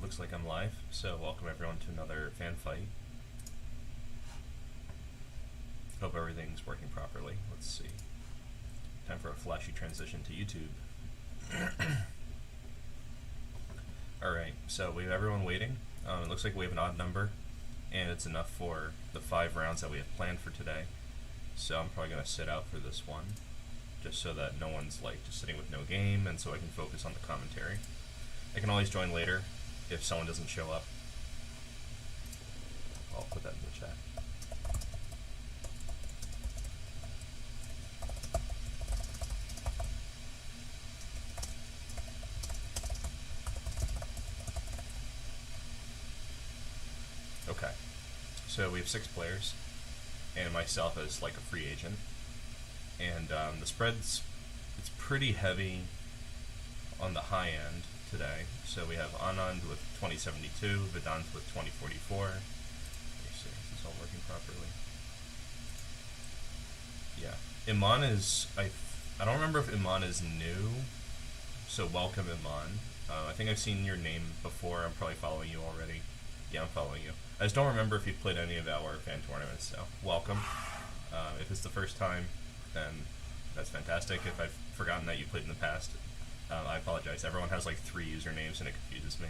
looks like I'm live, so welcome everyone to another fan fight. Hope everything's working properly. Let's see. Time for a flashy transition to YouTube. Alright, so we have everyone waiting. It looks like we have an odd number, and it's enough for the 5 rounds that we have planned for today. So I'm probably going to sit out for this one, just so that no one's like just sitting with no game, and so I can focus on the commentary. I can always join later if someone doesn't show up. I'll put that in the chat. Okay, so we have 6 players, and myself as like a free agent, and the spread's it's pretty heavy on the high end today. So we have Anand with 2072, Vedant with 2044. Let me see, is this all working properly? Yeah, Iman is, I don't remember if Iman is new, so welcome Iman. I think I've seen your name before. I'm probably following you already. Yeah, I'm following you. I just don't remember if you played any of our fan tournaments, so welcome. If it's the first time, then that's fantastic. If I've forgotten that you played in the past, I apologize. Everyone has like 3 usernames and it confuses me.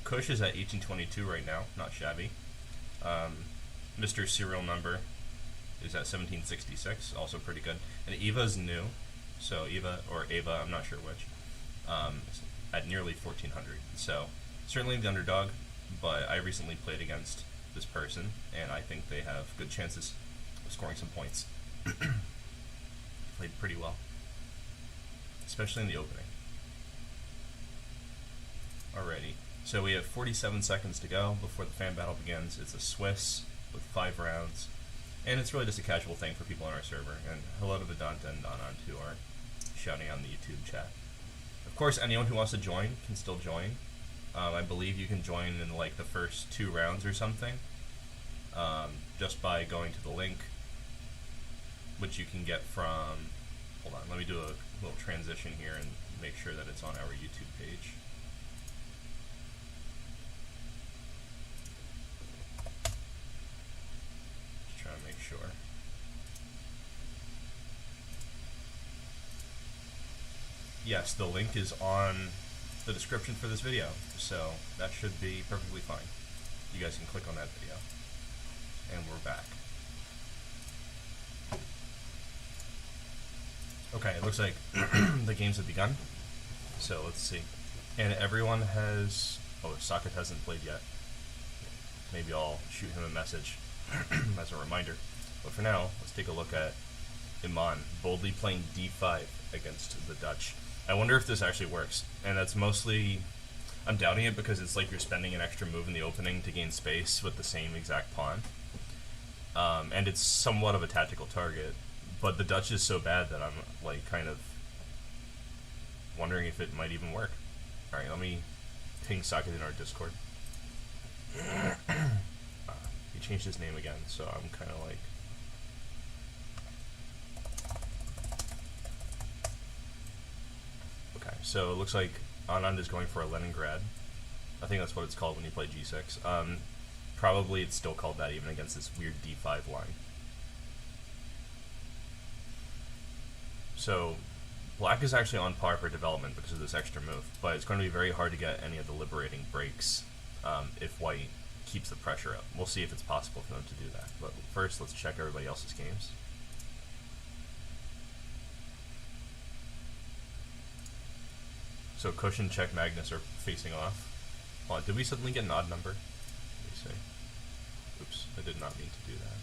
Kush is at 1822 right now, not shabby. Mr. Serial Number is at 1766, also pretty good. And Eva's new, so Eva, or Ava, I'm not sure which, at nearly 1400. So certainly the underdog, but I recently played against this person, and I think they have good chances of scoring some points. Played pretty well, especially in the opening. Alrighty, so we have 47 seconds to go before the fan battle begins. It's a Swiss with 5 rounds, and it's really just a casual thing for people on our server. And hello to Vedant and Anand who are shouting out in the YouTube chat. Of course, anyone who wants to join can still join. I believe you can join in like the first 2 rounds or something, just by going to the link, which you can get from, hold on, let me do a little transition here and make sure that it's on our YouTube page. Just trying to make sure. Yes, the link is on the description for this video, so that should be perfectly fine. You guys can click on that video, and we're back. Okay, it looks like the games have begun, so let's see. And everyone has, oh, Socket hasn't played yet. Maybe I'll shoot him a message as a reminder. But for now, let's take a look at Iman boldly playing d5 against the Dutch. I wonder if this actually works, and that's mostly, I'm doubting it because it's like you're spending an extra move in the opening to gain space with the same exact pawn, and it's somewhat of a tactical target, but the Dutch is so bad that I'm like kind of wondering if it might even work. Alright, let me ping Socket in our Discord. He changed his name again, so I'm kind of like, so it looks like Anand is going for a Leningrad. I think that's what it's called when you play g6. Probably it's still called that even against this weird d5 line. So black is actually on par for development because of this extra move, but it's going to be very hard to get any of the liberating breaks if white keeps the pressure up. We'll see if it's possible for them to do that. But first, let's check everybody else's games. So Kush and Check Magnus are facing off. Hold on, did we suddenly get an odd number? Let me see. Oops, I did not mean to do that.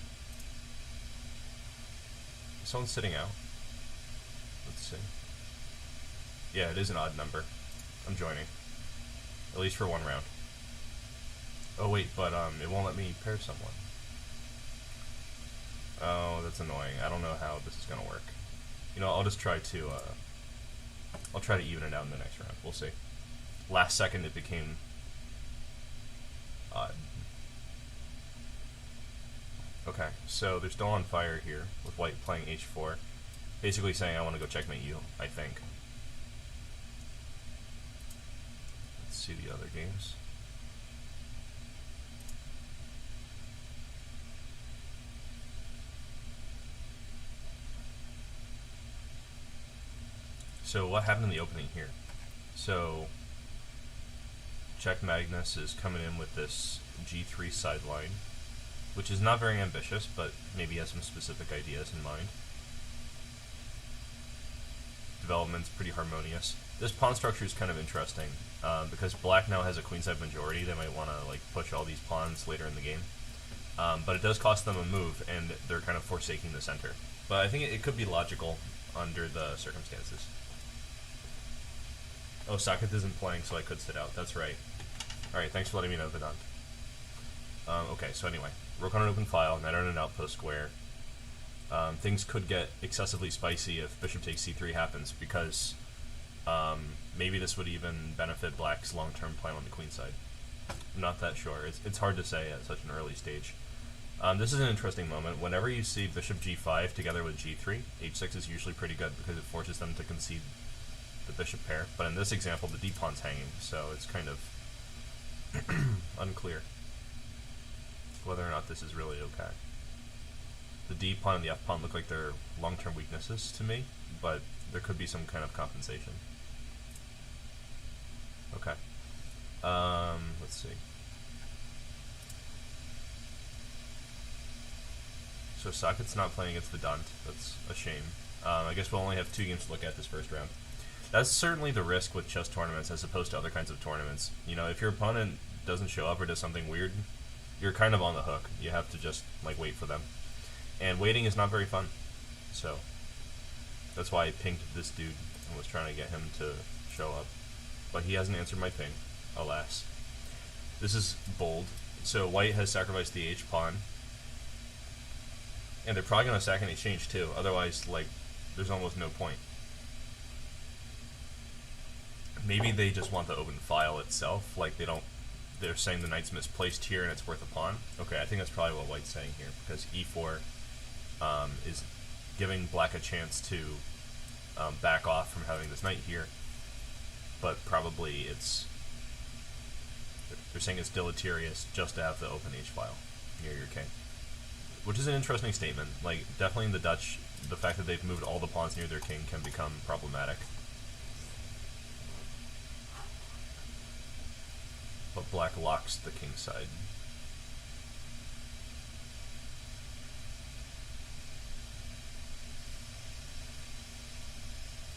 Someone's sitting out. Let's see. Yeah, it is an odd number. I'm joining. At least for 1 round. Oh wait, but it won't let me pair someone. Oh, that's annoying. I don't know how this is gonna work. You know, I'll just try to I'll try to even it out in the next round. We'll see. Last second it became odd. Okay, so they're still on fire here with white playing h4. Basically saying I want to go checkmate you, I think. Let's see the other games. So what happened in the opening here? So Czech Magnus is coming in with this g3 sideline, which is not very ambitious, but maybe has some specific ideas in mind. Development's pretty harmonious. This pawn structure is kind of interesting, because black now has a queenside majority. They might want to like push all these pawns later in the game, but it does cost them a move, and they're kind of forsaking the center. But I think it could be logical under the circumstances. Oh, Saket isn't playing, so I could sit out. That's right. Alright, thanks for letting me know, Vedant. Okay, so anyway. Rook on an open file, knight on an outpost square. Things could get excessively spicy if bishop takes c3 happens, because maybe this would even benefit black's long-term plan on the queen side. I'm not that sure. It's hard to say at such an early stage. This is an interesting moment. Whenever you see bishop g5 together with g3, h6 is usually pretty good because it forces them to concede the bishop pair. But in this example, the d pawn's hanging, so it's kind of unclear whether or not this is really okay. The d pawn and the f pawn look like they're long-term weaknesses to me, but there could be some kind of compensation. Okay. Let's see. So Saket's not playing against Vedant. That's a shame. I guess we'll only have 2 games to look at this first round. That's certainly the risk with chess tournaments as opposed to other kinds of tournaments. You know, if your opponent doesn't show up or does something weird, you're kind of on the hook. You have to just, like, wait for them. And waiting is not very fun. So, that's why I pinged this dude and was trying to get him to show up. But he hasn't answered my ping, alas. This is bold. So white has sacrificed the h-pawn. And they're probably going to sack in exchange too. Otherwise, like, there's almost no point. Maybe they just want the open file itself. Like, they're saying the knight's misplaced here and it's worth a pawn. Okay, I think that's probably what white's saying here, because e4 is giving black a chance to back off from having this knight here. But probably they're saying it's deleterious just to have the open h-file near your king. Which is an interesting statement. Like, definitely in the Dutch, the fact that they've moved all the pawns near their king can become problematic. But black locks the king side.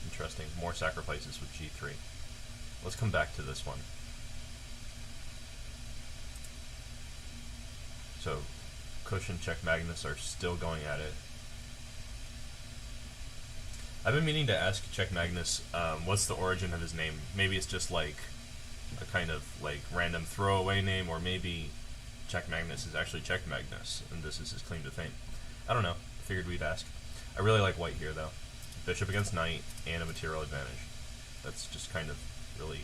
Interesting. More sacrifices with g3. Let's come back to this one. So, Kush and Czech Magnus are still going at it. I've been meaning to ask Czech Magnus, what's the origin of his name? Maybe it's just like a kind of like random throwaway name, or maybe Czech Magnus is actually Czech Magnus, and this is his claim to fame. I don't know. Figured we'd ask. I really like white here, though. Bishop against knight, and a material advantage. That's just kind of really,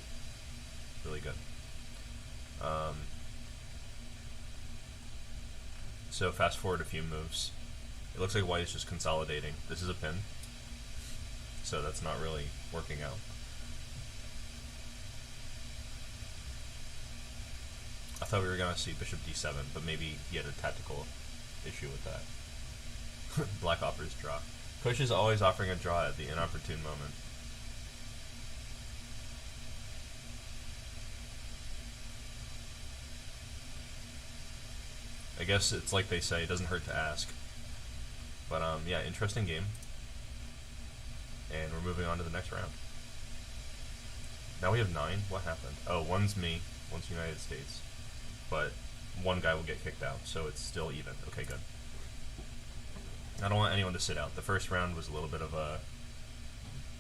really good. So fast forward a few moves. It looks like white is just consolidating. This is a pin, so that's not really working out. I thought we were going to see bishop d7, but maybe he had a tactical issue with that. Black offers draw. Kush is always offering a draw at the inopportune moment. I guess it's like they say, it doesn't hurt to ask. But yeah, interesting game. And we're moving on to the next round. Now we have 9. What happened? Oh, one's me, one's United States. But one guy will get kicked out, so it's still even. Okay, good. I don't want anyone to sit out. The first round was a little bit of a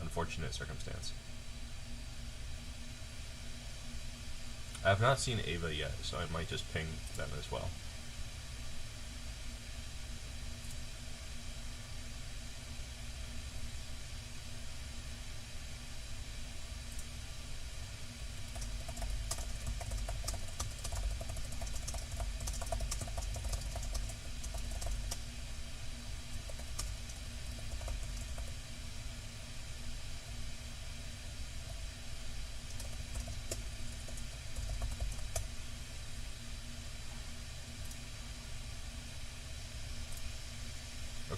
unfortunate circumstance. I have not seen Ava yet, so I might just ping them as well.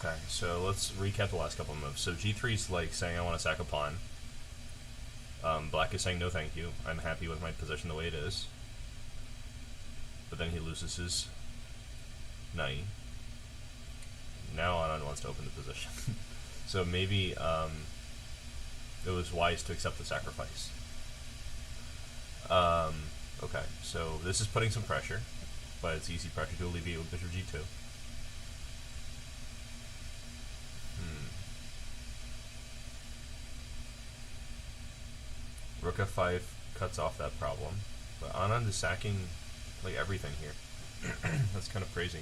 Okay, so let's recap the last couple of moves. So G3's like saying I want to sack a pawn. Black is saying no thank you. I'm happy with my position the way it is. But then he loses his knight. Now Anand wants to open the position. So maybe it was wise to accept the sacrifice. Okay, so this is putting some pressure, but it's easy pressure to alleviate with bishop G2. Rook F5 cuts off that problem, but Anand is sacking like everything here. That's kind of crazy.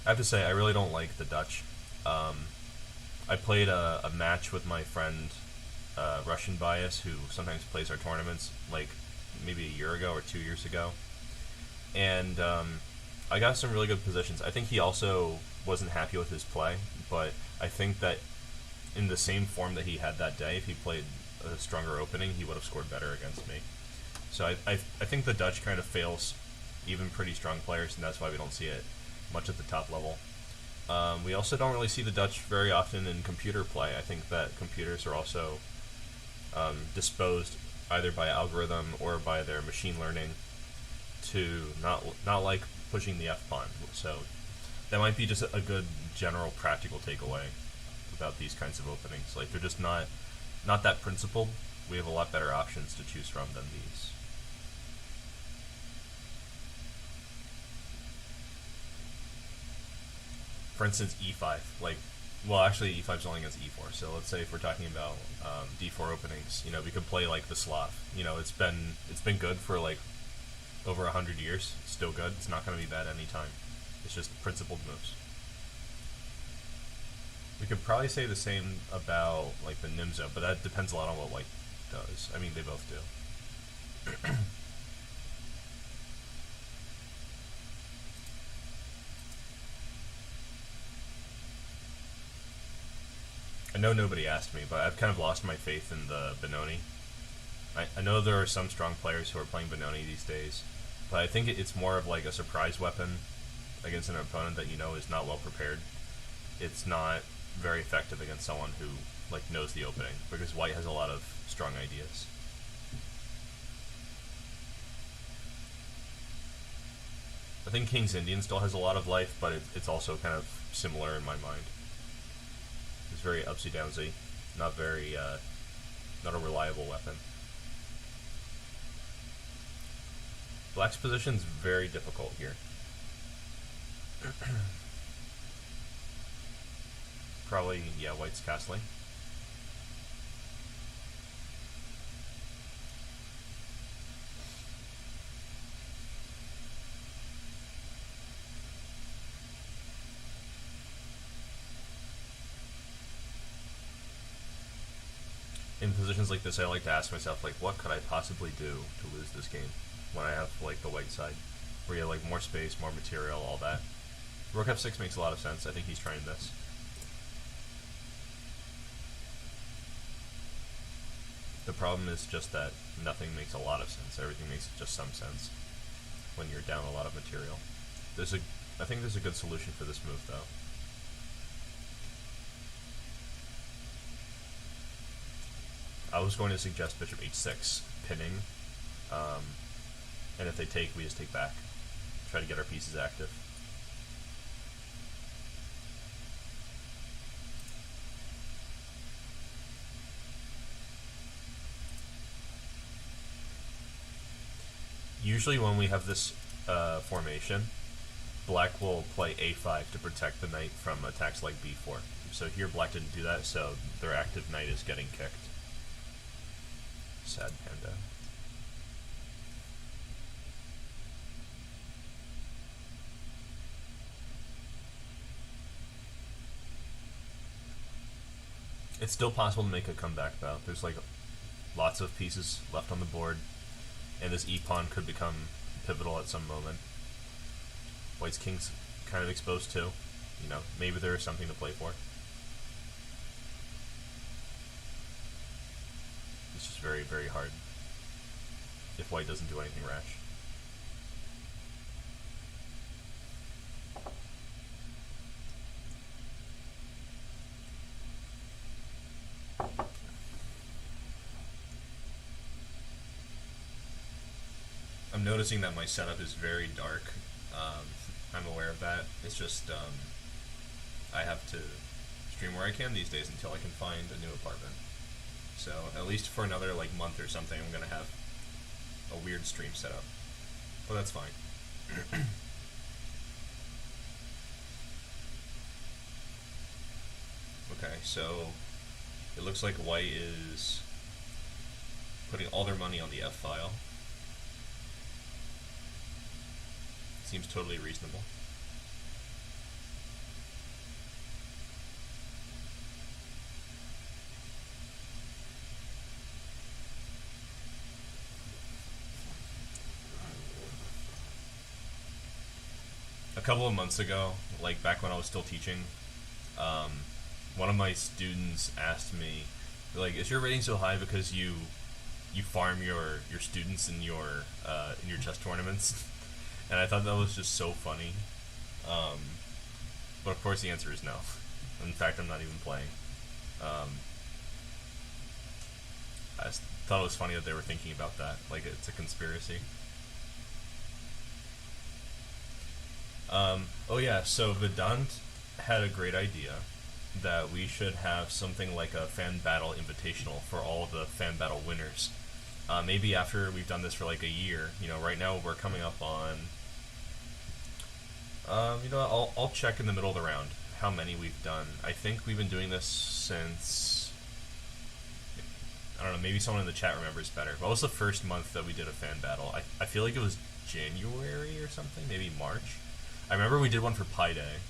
I have to say, I really don't like the Dutch. I played a match with my friend Russian Bias, who sometimes plays our tournaments, like maybe a year ago or 2 years ago, and I got some really good positions. I think he also wasn't happy with his play, but I think that in the same form that he had that day, if he played a stronger opening, he would have scored better against me. So I think the Dutch kind of fails even pretty strong players, and that's why we don't see it much at the top level. We also don't really see the Dutch very often in computer play. I think that computers are also disposed either by algorithm or by their machine learning to not like pushing the F-pawn. So that might be just a good general practical takeaway about these kinds of openings. Like, they're just not that principled. We have a lot better options to choose from than these. For instance, E5. Like, well, actually, E5 is only against E4. So let's say if we're talking about D4 openings, you know, we could play like the Slav. You know, it's been good for like over 100 years. It's still good. It's not going to be bad anytime. It's just principled moves. We could probably say the same about like the Nimzo, but that depends a lot on what white does. I mean, they both do. I know nobody asked me, but I've kind of lost my faith in the Benoni. I know there are some strong players who are playing Benoni these days, but I think it's more of like a surprise weapon against an opponent that you know is not well prepared. It's not very effective against someone who like knows the opening, because white has a lot of strong ideas. I think King's Indian still has a lot of life, but it's also kind of similar in my mind. It's very upsy downsy, not very, not a reliable weapon. Black's position's very difficult here. Probably, yeah, white's castling. In positions like this, I like to ask myself, like, what could I possibly do to lose this game when I have, like, the white side, where you have, like, more space, more material, all that. Rook F6 makes a lot of sense. I think he's trying this. The problem is just that nothing makes a lot of sense. Everything makes just some sense when you're down a lot of material. I think there's a good solution for this move, though. I was going to suggest bishop h6, pinning, and if they take, we just take back. Try to get our pieces active. Usually when we have this formation, black will play a5 to protect the knight from attacks like b4. So here black didn't do that, so their active knight is getting kicked. Sad panda. It's still possible to make a comeback, though. There's like lots of pieces left on the board, and this e-pawn could become pivotal at some moment. White's king's kind of exposed too. You know, maybe there is something to play for. It's just very, very hard if white doesn't do anything rash. I'm noticing that my setup is very dark. I'm aware of that. It's just I have to stream where I can these days until I can find a new apartment. So at least for another like month or something, I'm gonna have a weird stream setup. But that's fine. Okay, so it looks like white is putting all their money on the F file. Seems totally reasonable. A couple of months ago, like back when I was still teaching, one of my students asked me, like, "Is your rating so high because you farm your students in your chess tournaments?" And I thought that was just so funny. But of course, the answer is no. In fact, I'm not even playing. I just thought it was funny that they were thinking about that, like it's a conspiracy. Oh yeah, so Vedant had a great idea that we should have something like a fan battle invitational for all the fan battle winners. Maybe after we've done this for like a year, right now we're coming up on, I'll check in the middle of the round how many we've done. I think we've been doing this since, I don't know, maybe someone in the chat remembers better. What was the first month that we did a fan battle? I feel like it was January or something, maybe March. I remember we did one for Pi Day.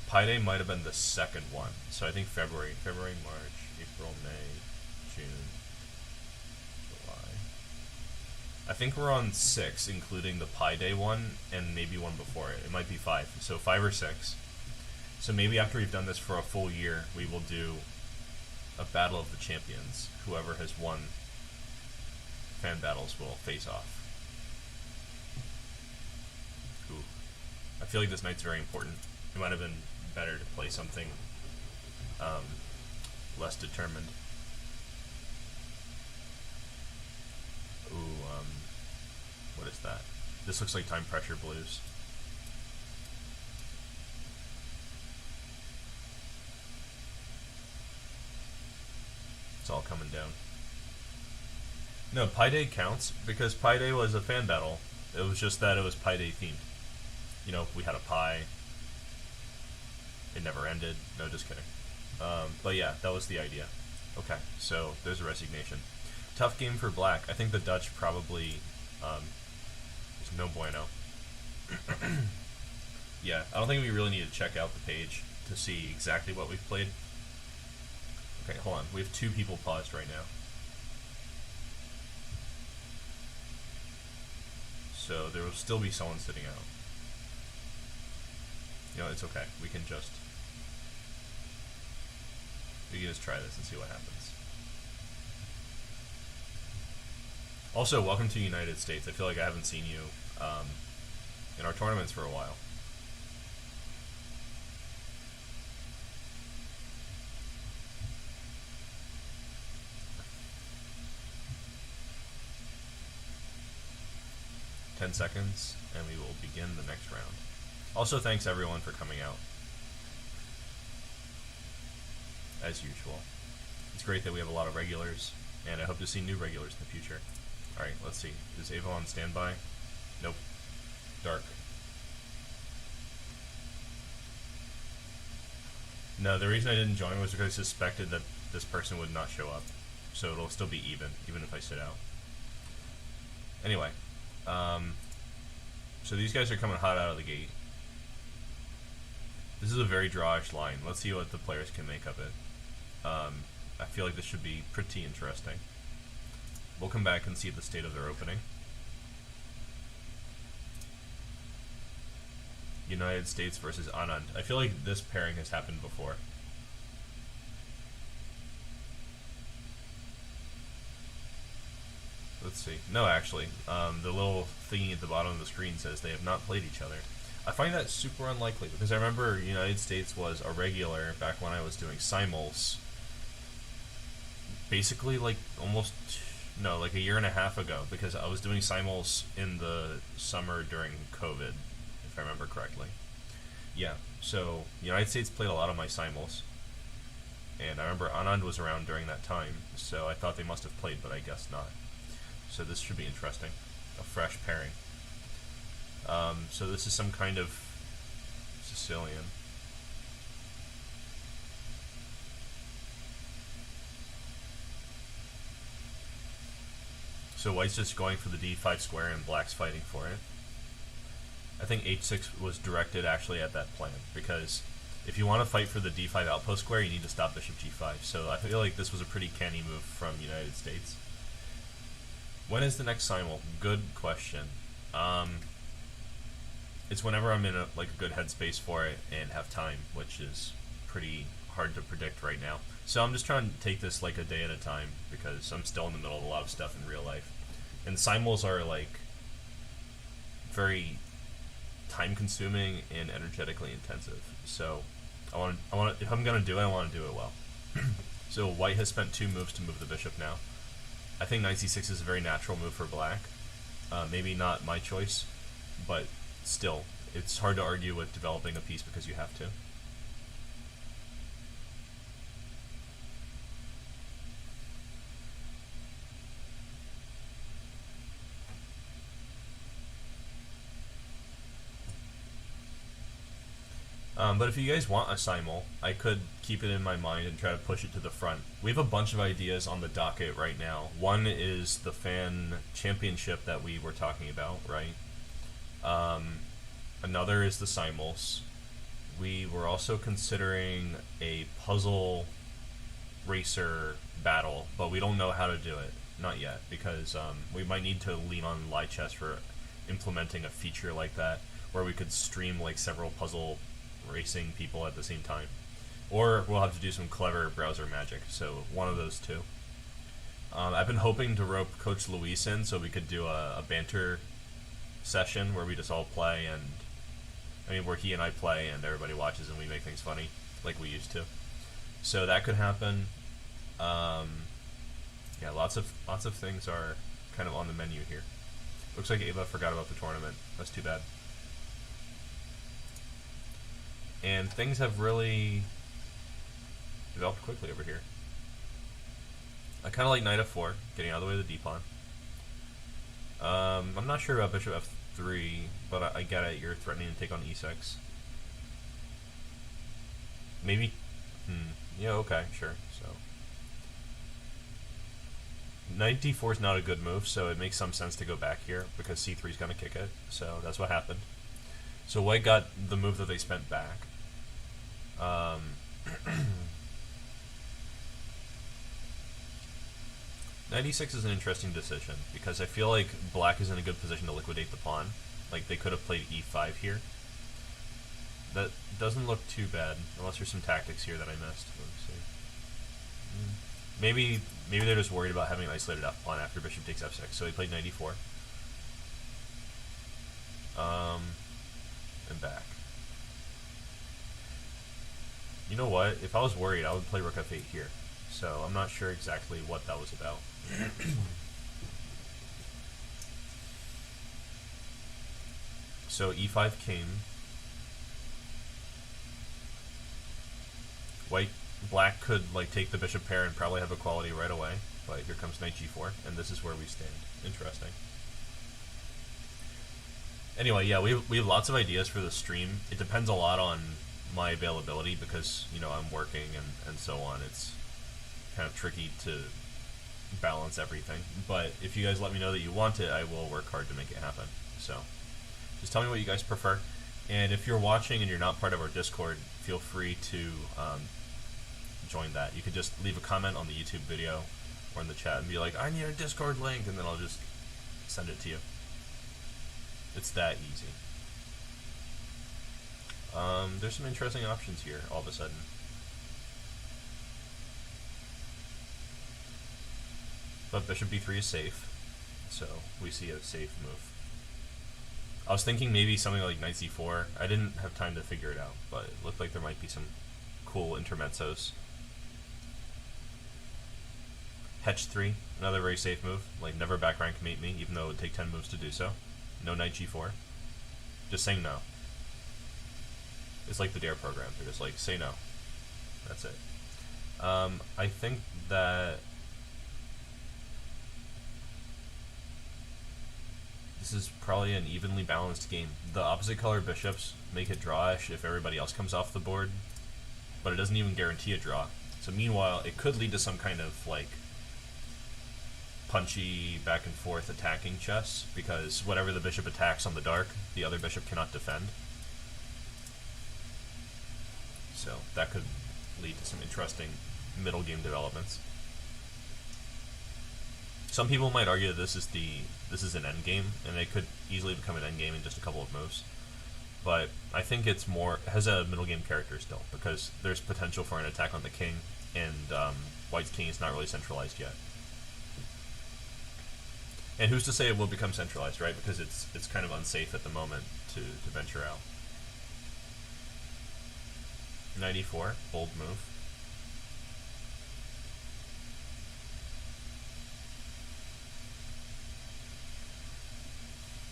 Pi Day might have been the second one. So I think February, March, April, May, June, July. I think we're on 6, including the Pi Day one, and maybe one before it. It might be 5. So 5 or 6. So maybe after we've done this for a full year, we will do a Battle of the Champions. Whoever has won fan battles will face off. Ooh. I feel like this night's very important. It might have been better to play something less determined. Ooh, what is that? This looks like Time Pressure Blues. It's all coming down. No, Pi Day counts because Pi Day was a fan battle. It was just that it was Pi Day themed. We had a pie. It never ended. No, just kidding. But yeah, that was the idea. Okay, so there's a resignation. Tough game for black. I think the Dutch probably is no bueno. Yeah, I don't think we really need to check out the page to see exactly what we've played. Okay, hold on. We have 2 people paused right now. So there will still be someone sitting out. It's okay. We can just try this and see what happens. Also, welcome to United States. I feel like I haven't seen you in our tournaments for a while. $10 seconds, and we will begin the next round. Also, thanks everyone for coming out. As usual. It's great that we have a lot of regulars, and I hope to see new regulars in the future. Alright, let's see. Is Ava on standby? Nope. Dark. No, the reason I didn't join was because I suspected that this person would not show up. So it'll still be even if I sit out. Anyway. So these guys are coming hot out of the gate. This is a very drawish line. Let's see what the players can make of it. I feel like this should be pretty interesting. We'll come back and see the state of their opening. United States versus Anand. I feel like this pairing has happened before. Let's see. No, actually. The little thingy at the bottom of the screen says they have not played each other. I find that super unlikely because I remember United States was a regular back when I was doing simuls Basically, like almost no, like a year and a half ago, because I was doing simuls in the summer during COVID, if I remember correctly. Yeah, so United States played a lot of my simuls, and I remember Anand was around during that time, so I thought they must have played, but I guess not. So this should be interesting, a fresh pairing. So this is some kind of Sicilian. So white's just going for the d5 square and black's fighting for it. I think h6 was directed actually at that plan, because if you want to fight for the d5 outpost square, you need to stop bishop g5. So I feel like this was a pretty canny move from United States. When is the next simul? Good question. It's whenever I'm in a good headspace for it and have time, which is pretty hard to predict right now. So I'm just trying to take this like a day at a time, because I'm still in the middle of a lot of stuff in real life. And simuls are like very time consuming and energetically intensive. So if I'm gonna do it, I want to do it well. So white has spent 2 moves to move the bishop now. I think knight c6 is a very natural move for black. Maybe not my choice, but still, it's hard to argue with developing a piece because you have to. But if you guys want a simul, I could keep it in my mind and try to push it to the front. We have a bunch of ideas on the docket right now. One is the fan championship that we were talking about, right? Another is the simuls. We were also considering a puzzle racer battle, but we don't know how to do it. Not yet, because we might need to lean on Lichess for implementing a feature like that, where we could stream like several puzzle racing people at the same time. Or we'll have to do some clever browser magic, so one of those two. I've been hoping to rope Coach Luis in so we could do a banter session where we just all play, and where he and I play and everybody watches and we make things funny like we used to. So that could happen. Yeah, lots of things are kind of on the menu here. Looks like Ava forgot about the tournament. That's too bad. And things have really developed quickly over here. I kind of like knight f4, getting out of the way of the d-pawn. I'm not sure about bishop f3, but I get it. You're threatening to take on e6. Maybe. Yeah, okay, sure. So knight d4 is not a good move, so it makes some sense to go back here because c3 is going to kick it. So that's what happened. So white got the move that they spent back. Knight e6 is an interesting decision because I feel like black is in a good position to liquidate the pawn. Like they could have played e5 here. That doesn't look too bad, unless there's some tactics here that I missed. Let's see. Maybe they're just worried about having an isolated f pawn after bishop takes f6, so he played knight e4. And back. You know what? If I was worried, I would play rook f8 here. So I'm not sure exactly what that was about. So e5 came. Black could like take the bishop pair and probably have equality right away, but here comes knight g4, and this is where we stand. Interesting. Anyway, yeah, we have lots of ideas for the stream. It depends a lot on my availability because, you know, I'm working and so on. It's kind of tricky to balance everything. But if you guys let me know that you want it, I will work hard to make it happen. So just tell me what you guys prefer. And if you're watching and you're not part of our Discord, feel free to join that. You could just leave a comment on the YouTube video or in the chat and be like, I need a Discord link, and then I'll just send it to you. It's that easy. There's some interesting options here all of a sudden. But bishop b3 is safe, so we see a safe move. I was thinking maybe something like knight c4. I didn't have time to figure it out, but it looked like there might be some cool intermezzos. Hedge 3, another very safe move. Like, never back rank mate me, even though it would take 10 moves to do so. No knight g4. Just saying no. It's like the DARE program. They're just like, say no. That's it. I think that this is probably an evenly balanced game. The opposite color bishops make it drawish if everybody else comes off the board, but it doesn't even guarantee a draw. So meanwhile, it could lead to some kind of like punchy back and forth attacking chess, because whatever the bishop attacks on the dark, the other bishop cannot defend. So that could lead to some interesting middle game developments. Some people might argue that this is an end game, and it could easily become an end game in just a couple of moves. But I think it has a middle game character still, because there's potential for an attack on the king, and White's king is not really centralized yet. And who's to say it will become centralized, right? Because it's kind of unsafe at the moment to venture out. Knight e4, bold move.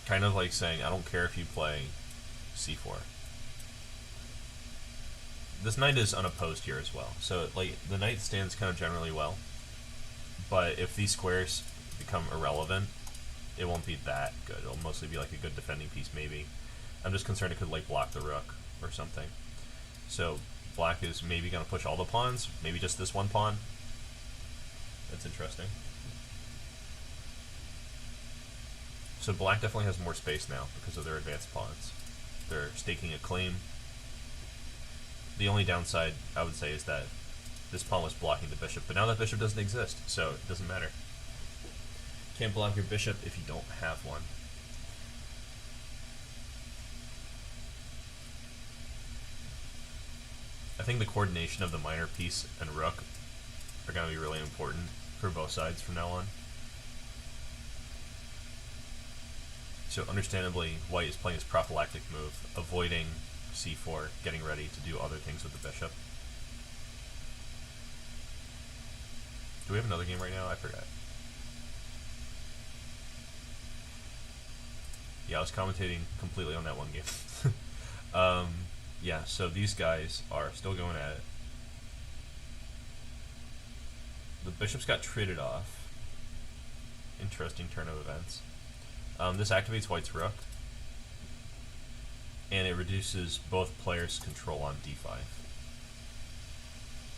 Kind of like saying, I don't care if you play c4. This knight is unopposed here as well, so like the knight stands kind of generally well. But if these squares become irrelevant, it won't be that good. It'll mostly be like a good defending piece, maybe. I'm just concerned it could like block the rook or something. So black is maybe going to push all the pawns, maybe just this one pawn. That's interesting. So black definitely has more space now because of their advanced pawns. They're staking a claim. The only downside, I would say, is that this pawn was blocking the bishop, but now that bishop doesn't exist, so it doesn't matter. Can't block your bishop if you don't have one. I think the coordination of the minor piece and rook are going to be really important for both sides from now on. So understandably, White is playing his prophylactic move, avoiding c4, getting ready to do other things with the bishop. Do we have another game right now? I forgot. Yeah, I was commentating completely on that one game. Yeah, so these guys are still going at it. The bishops got traded off. Interesting turn of events. This activates White's rook, and it reduces both players' control on d5.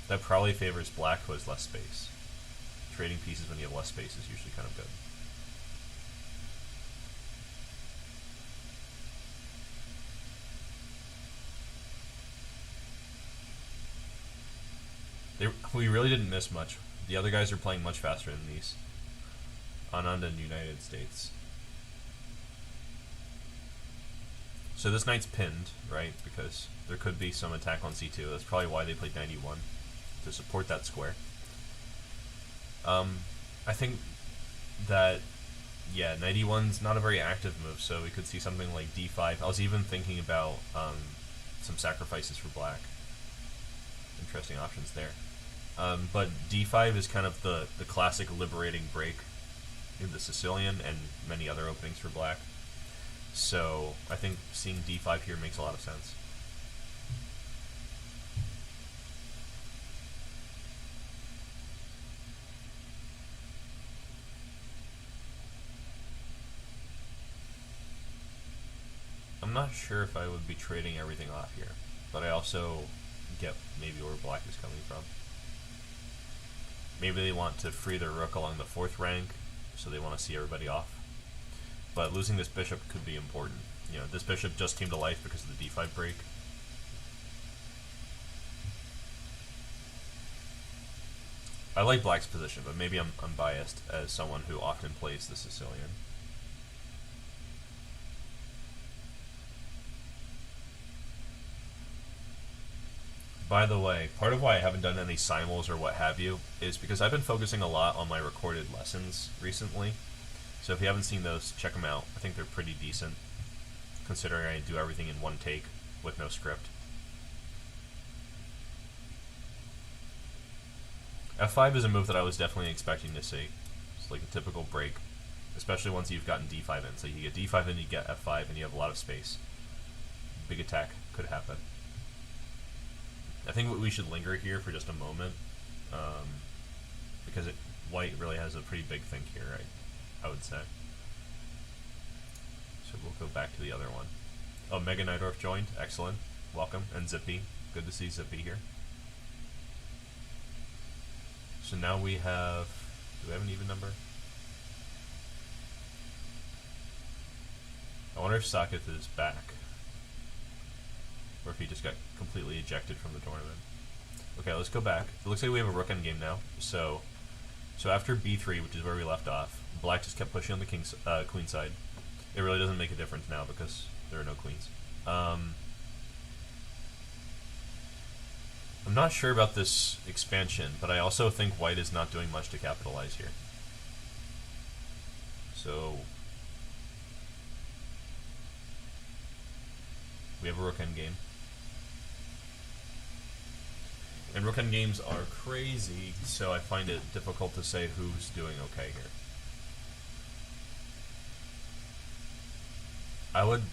That probably favors black, who has less space. Trading pieces when you have less space is usually kind of good. We really didn't miss much. The other guys are playing much faster than these. Anand and United States. So this knight's pinned, right? Because there could be some attack on c2. That's probably why they played 91, to support that square. I think that, yeah, 91's not a very active move, so we could see something like d5. I was even thinking about some sacrifices for black. Interesting options there. But d5 is kind of the classic liberating break in the Sicilian and many other openings for black. So I think seeing d5 here makes a lot of sense. I'm not sure if I would be trading everything off here, but I also get maybe where black is coming from. Maybe they want to free their rook along the 4th rank, so they want to see everybody off. But losing this bishop could be important. You know, this bishop just came to life because of the d5 break. I like black's position, but maybe I'm biased as someone who often plays the Sicilian. By the way, part of why I haven't done any simuls or what have you is because I've been focusing a lot on my recorded lessons recently. So if you haven't seen those, check them out. I think they're pretty decent, considering I do everything in one take with no script. F5 is a move that I was definitely expecting to see. It's like a typical break, especially once you've gotten D5 in. So you get D5 in, you get F5, and you have a lot of space. Big attack could happen. I think we should linger here for just a moment, because white really has a pretty big think here, right? I would say. So we'll go back to the other one. Oh, Mega Nightdorf joined. Excellent. Welcome. And Zippy. Good to see Zippy here. So now we have... Do we have an even number? I wonder if Sakith is back. Or if he just got completely ejected from the tournament. Okay, let's go back. It looks like we have a rook endgame now. So after b3, which is where we left off, black just kept pushing on the queen side. It really doesn't make a difference now because there are no queens. I'm not sure about this expansion, but I also think white is not doing much to capitalize here. So we have a rook endgame. And rook endgames are crazy, so I find it difficult to say who's doing okay here. I would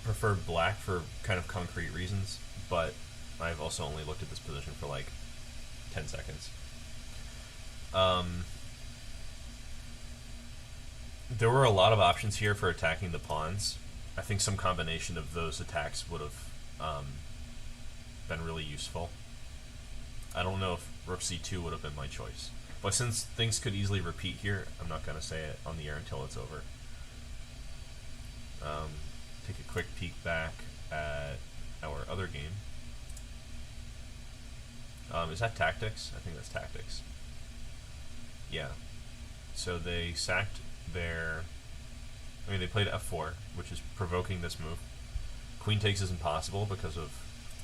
prefer black for kind of concrete reasons, but I've also only looked at this position for like 10 seconds. There were a lot of options here for attacking the pawns. I think some combination of those attacks would have been really useful. I don't know if rook c2 would have been my choice. But since things could easily repeat here, I'm not going to say it on the air until it's over. Take a quick peek back at our other game. Is that tactics? I think that's tactics. Yeah. So they sacked their... I mean, they played f4, which is provoking this move. Queen takes is impossible because of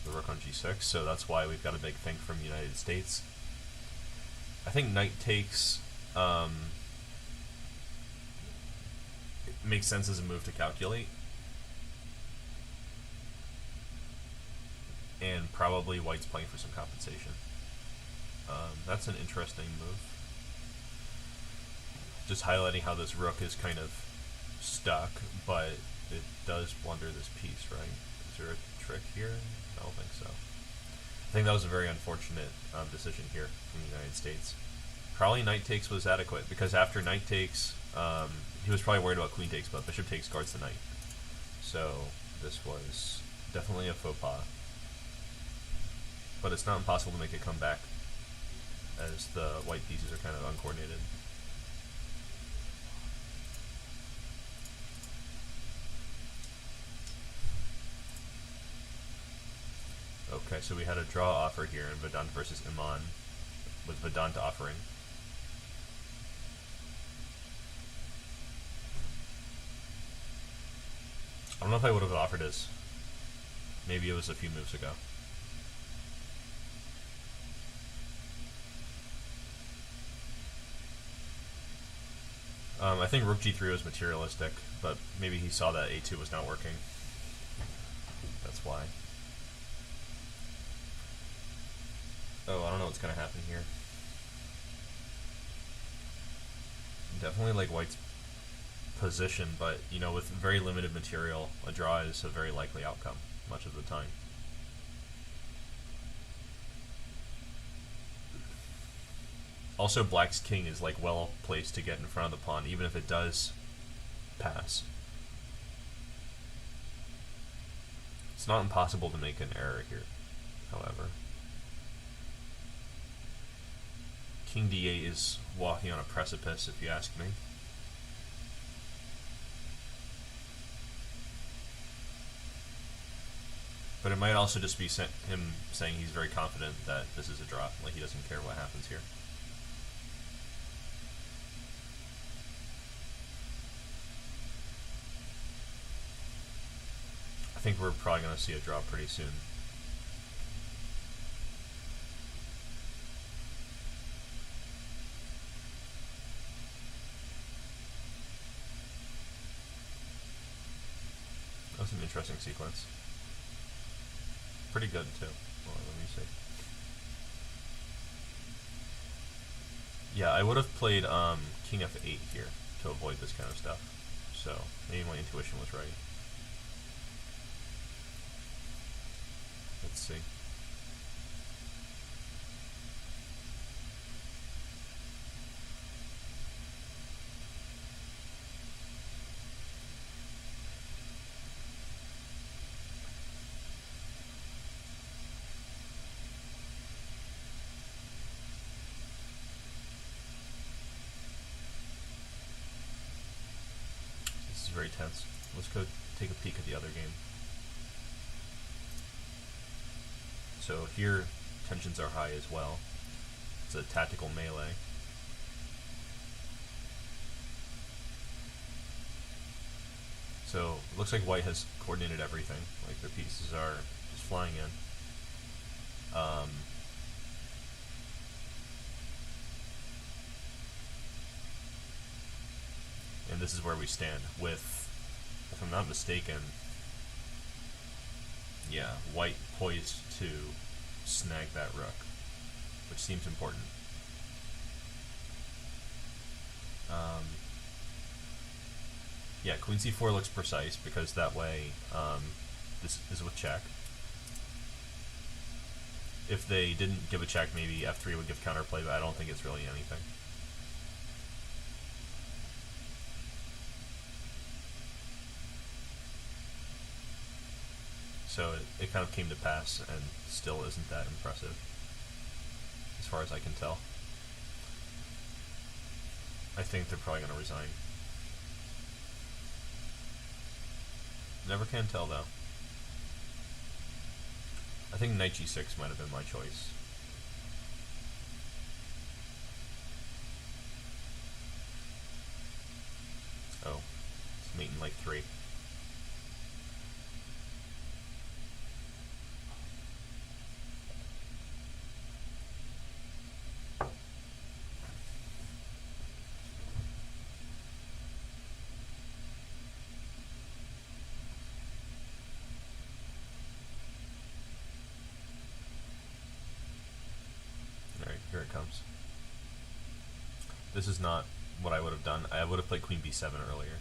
the rook on g6, so that's why we've got a big thing from the United States. I think knight takes it makes sense as a move to calculate. And probably white's playing for some compensation. That's an interesting move. Just highlighting how this rook is kind of stuck, but it does blunder this piece, right? Is there a trick here? I don't think so. I think that was a very unfortunate decision here from the United States. Probably knight takes was adequate, because after knight takes, he was probably worried about queen takes, but bishop takes guards the knight. So this was definitely a faux pas. But it's not impossible to make it come back, as the white pieces are kind of uncoordinated. Okay, so we had a draw offer here in Vedant versus Iman, with Vedant offering. I don't know if I would have offered this. Maybe it was a few moves ago. I think rook g3 was materialistic, but maybe he saw that a2 was not working. That's why. Oh, I don't know what's going to happen here. Definitely like white's position, but you know, with very limited material, a draw is a very likely outcome much of the time. Also, black's king is like well placed to get in front of the pawn, even if it does pass. It's not impossible to make an error here, however. King d8 is walking on a precipice, if you ask me. But it might also just be him saying he's very confident that this is a draw, like he doesn't care what happens here. I think we're probably going to see a draw pretty soon. That was an interesting sequence. Pretty good too. Well, let me see. Yeah, I would have played king f8 here to avoid this kind of stuff. So maybe my intuition was right. Let's see. This is very tense. Let's go take a peek at the other game. So here, tensions are high as well. It's a tactical melee. So it looks like white has coordinated everything. Like their pieces are just flying in. And this is where we stand with, if I'm not mistaken, yeah, white poised to snag that rook, which seems important. Yeah, queen c4 looks precise because that way this is with check. If they didn't give a check, maybe f3 would give counterplay, but I don't think it's really anything. So it kind of came to pass and still isn't that impressive, as far as I can tell. I think they're probably going to resign. Never can tell, though. I think knight g6 might have been my choice. Oh, it's mate in like 3. Here it comes. This is not what I would have done. I would have played queen b7 earlier.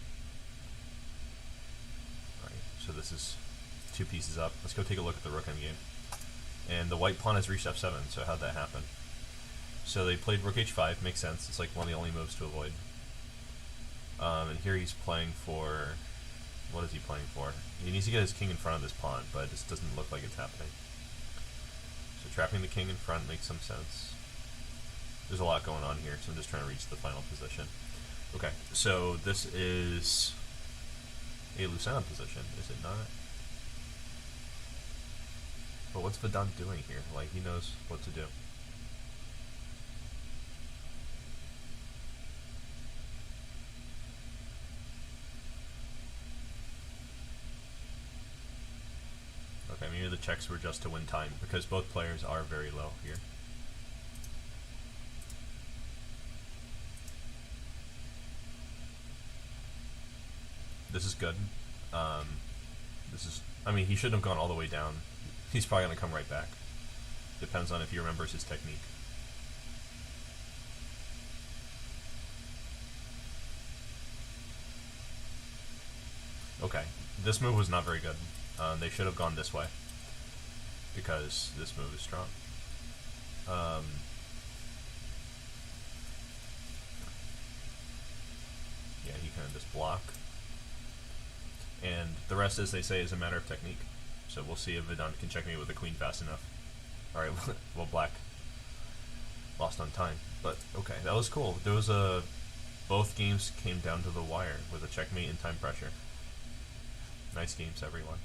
Alright, so this is 2 pieces up. Let's go take a look at the rook endgame. And the white pawn has reached f7, so how'd that happen? So they played rook h5, makes sense. It's like one of the only moves to avoid. And here he's playing for... What is he playing for? He needs to get his king in front of this pawn, but it just doesn't look like it's happening. So trapping the king in front makes some sense. There's a lot going on here, so I'm just trying to reach the final position. Okay, so this is a Lucena position, is it not? But what's Vedant doing here? Like, he knows what to do. Okay, maybe the checks were just to win time, because both players are very low here. This is good. This is, I mean, he shouldn't have gone all the way down. He's probably going to come right back. Depends on if he remembers his technique. Okay, this move was not very good. They should have gone this way, because this move is strong. Yeah, he can just block. And the rest, as they say, is a matter of technique. So we'll see if Vedant can check me with the queen fast enough. Alright, well, black lost on time. But, okay, that was cool. There was a... Both games came down to the wire with a checkmate and time pressure. Nice games, everyone.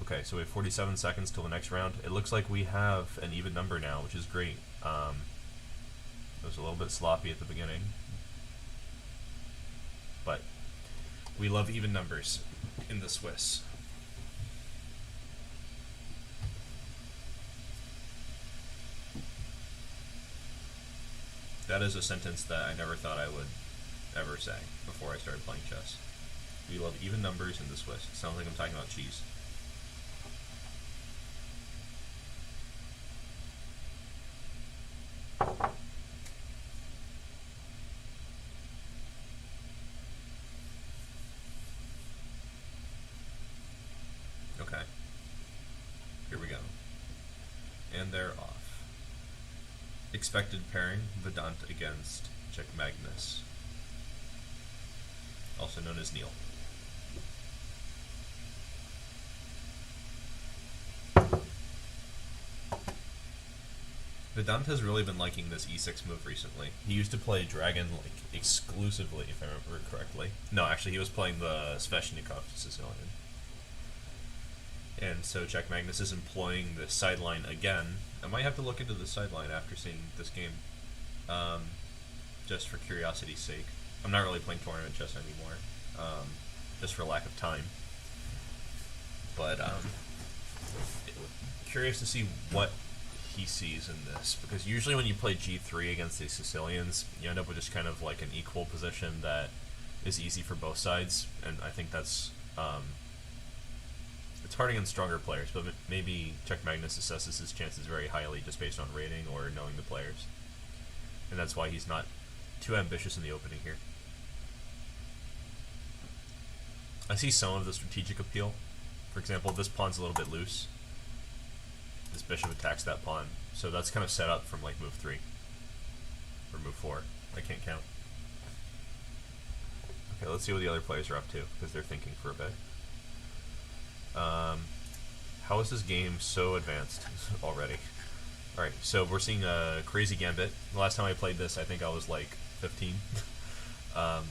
Okay, so we have 47 seconds till the next round. It looks like we have an even number now, which is great. It was a little bit sloppy at the beginning. But we love even numbers in the Swiss. That is a sentence that I never thought I would ever say before I started playing chess. We love even numbers in the Swiss. It sounds like I'm talking about cheese. Expected pairing, Vedant against Czech Magnus, also known as Neil. Vedant has really been liking this e6 move recently. He used to play Dragon like exclusively, if I remember correctly. No, actually, he was playing the Sveshnikov Sicilian. And so Czech Magnus is employing the sideline again. I might have to look into the sideline after seeing this game, just for curiosity's sake. I'm not really playing tournament chess anymore, just for lack of time. But curious to see what he sees in this, because usually when you play g3 against these Sicilians, you end up with just kind of like an equal position that is easy for both sides, and I think that's it's hard against stronger players, but maybe Czech Magnus assesses his chances very highly just based on rating or knowing the players, and that's why he's not too ambitious in the opening here. I see some of the strategic appeal. For example, this pawn's a little bit loose. This bishop attacks that pawn, so that's kind of set up from like move 3 or move 4. I can't count. Okay, let's see what the other players are up to, because they're thinking for a bit. How is this game so advanced already? Alright, so we're seeing a crazy gambit. The last time I played this, I think I was like 15. Oh,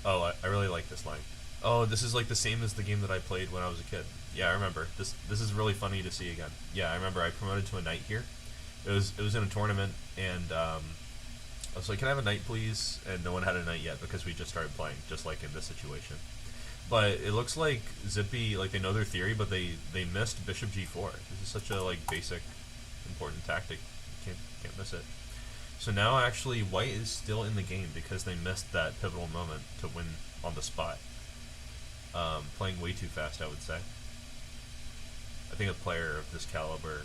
I really like this line. Oh, this is like the same as the game that I played when I was a kid. Yeah, I remember. This is really funny to see again. Yeah, I remember I promoted to a knight here. It was in a tournament, and I was like, can I have a knight, please? And no one had a knight yet because we just started playing, just like in this situation. But it looks like Zippy, like they know their theory, but they missed bishop g4. This is such a like basic, important tactic. You can't miss it. So now actually white is still in the game because they missed that pivotal moment to win on the spot. Playing way too fast, I would say. I think a player of this caliber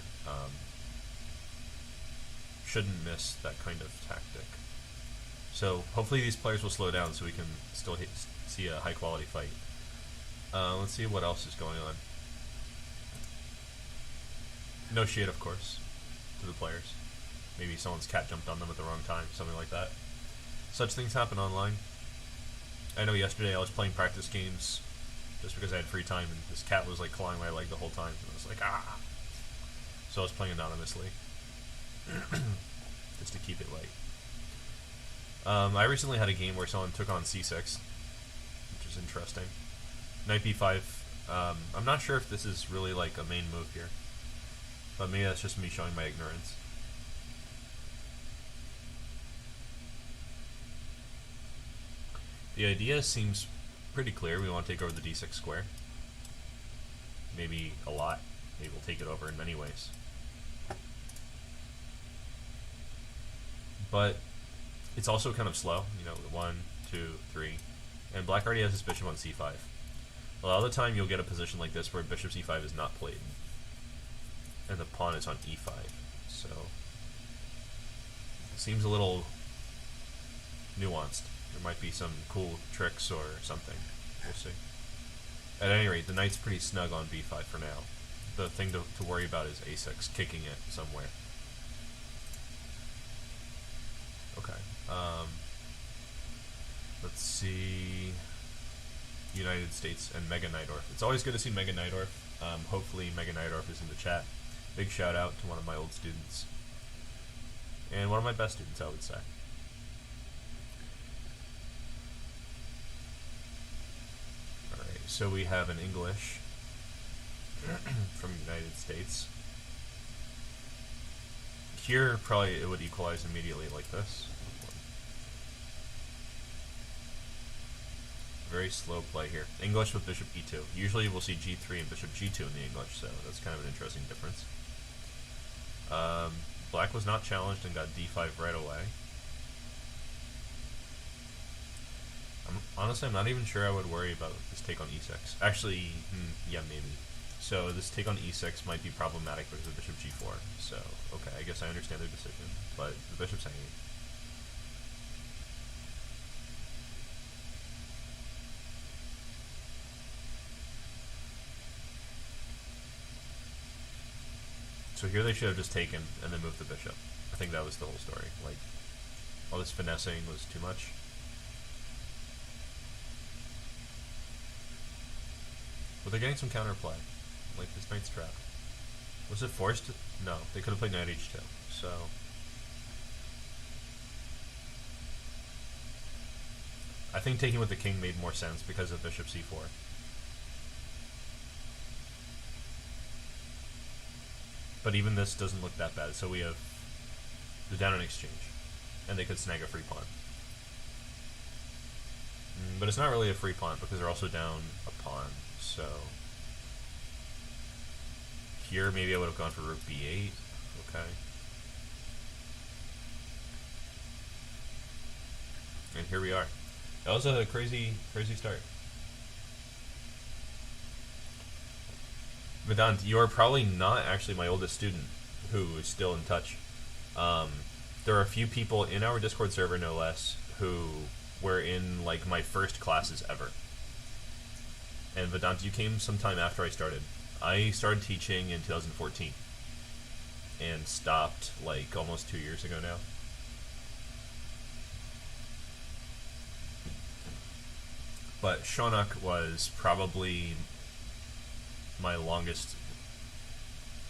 shouldn't miss that kind of tactic. So hopefully these players will slow down so we can still see a high quality fight. Let's see what else is going on. No shade, of course, to the players. Maybe someone's cat jumped on them at the wrong time, something like that. Such things happen online. I know yesterday I was playing practice games just because I had free time, and this cat was like clawing my leg the whole time, and I was like, ah! So I was playing anonymously, just to keep it light. I recently had a game where someone took on c6, which is interesting. Knight b5, I'm not sure if this is really like a main move here, but maybe that's just me showing my ignorance. The idea seems pretty clear. We want to take over the d6 square. Maybe a lot. Maybe we'll take it over in many ways. But it's also kind of slow. You know, 1, 2, 3. And black already has his bishop on c5. A lot of the time you'll get a position like this where bishop c5 is not played. And the pawn is on e5. So it seems a little nuanced. There might be some cool tricks or something. We'll see. At any rate, the knight's pretty snug on b5 for now. The thing to worry about is a6, kicking it somewhere. Okay. Let's see. United States and Mega Neidorf. It's always good to see Mega Neidorf. Hopefully Mega Neidorf is in the chat. Big shout out to one of my old students. And one of my best students, I would say. So we have an English from United States. Here, probably it would equalize immediately like this. Very slow play here. English with bishop e2. Usually we'll see g3 and bishop g2 in the English, so that's kind of an interesting difference. Black was not challenged and got d5 right away. Honestly, I'm not even sure I would worry about this take on e6. Actually, yeah, maybe. So this take on e6 might be problematic because of bishop g4. So, okay, I guess I understand their decision, but the bishop's hanging. So here they should have just taken and then moved the bishop. I think that was the whole story. Like, all this finessing was too much. But they're getting some counterplay. Like, this knight's trapped. Was it forced? No, they could have played knight h2. So... I think taking with the king made more sense because of bishop c4. But even this doesn't look that bad, so we have the down in exchange. And they could snag a free pawn. But it's not really a free pawn because they're also down a pawn, so... Here, maybe I would have gone for rook b8. Okay. And here we are. That was a crazy start. Vedant, you are probably not actually my oldest student who is still in touch. There are a few people in our Discord server, no less, who were in like my first classes ever. And Vedant, you came sometime after I started. I started teaching in 2014 and stopped like almost 2 years ago now. But Shonak was probably my longest,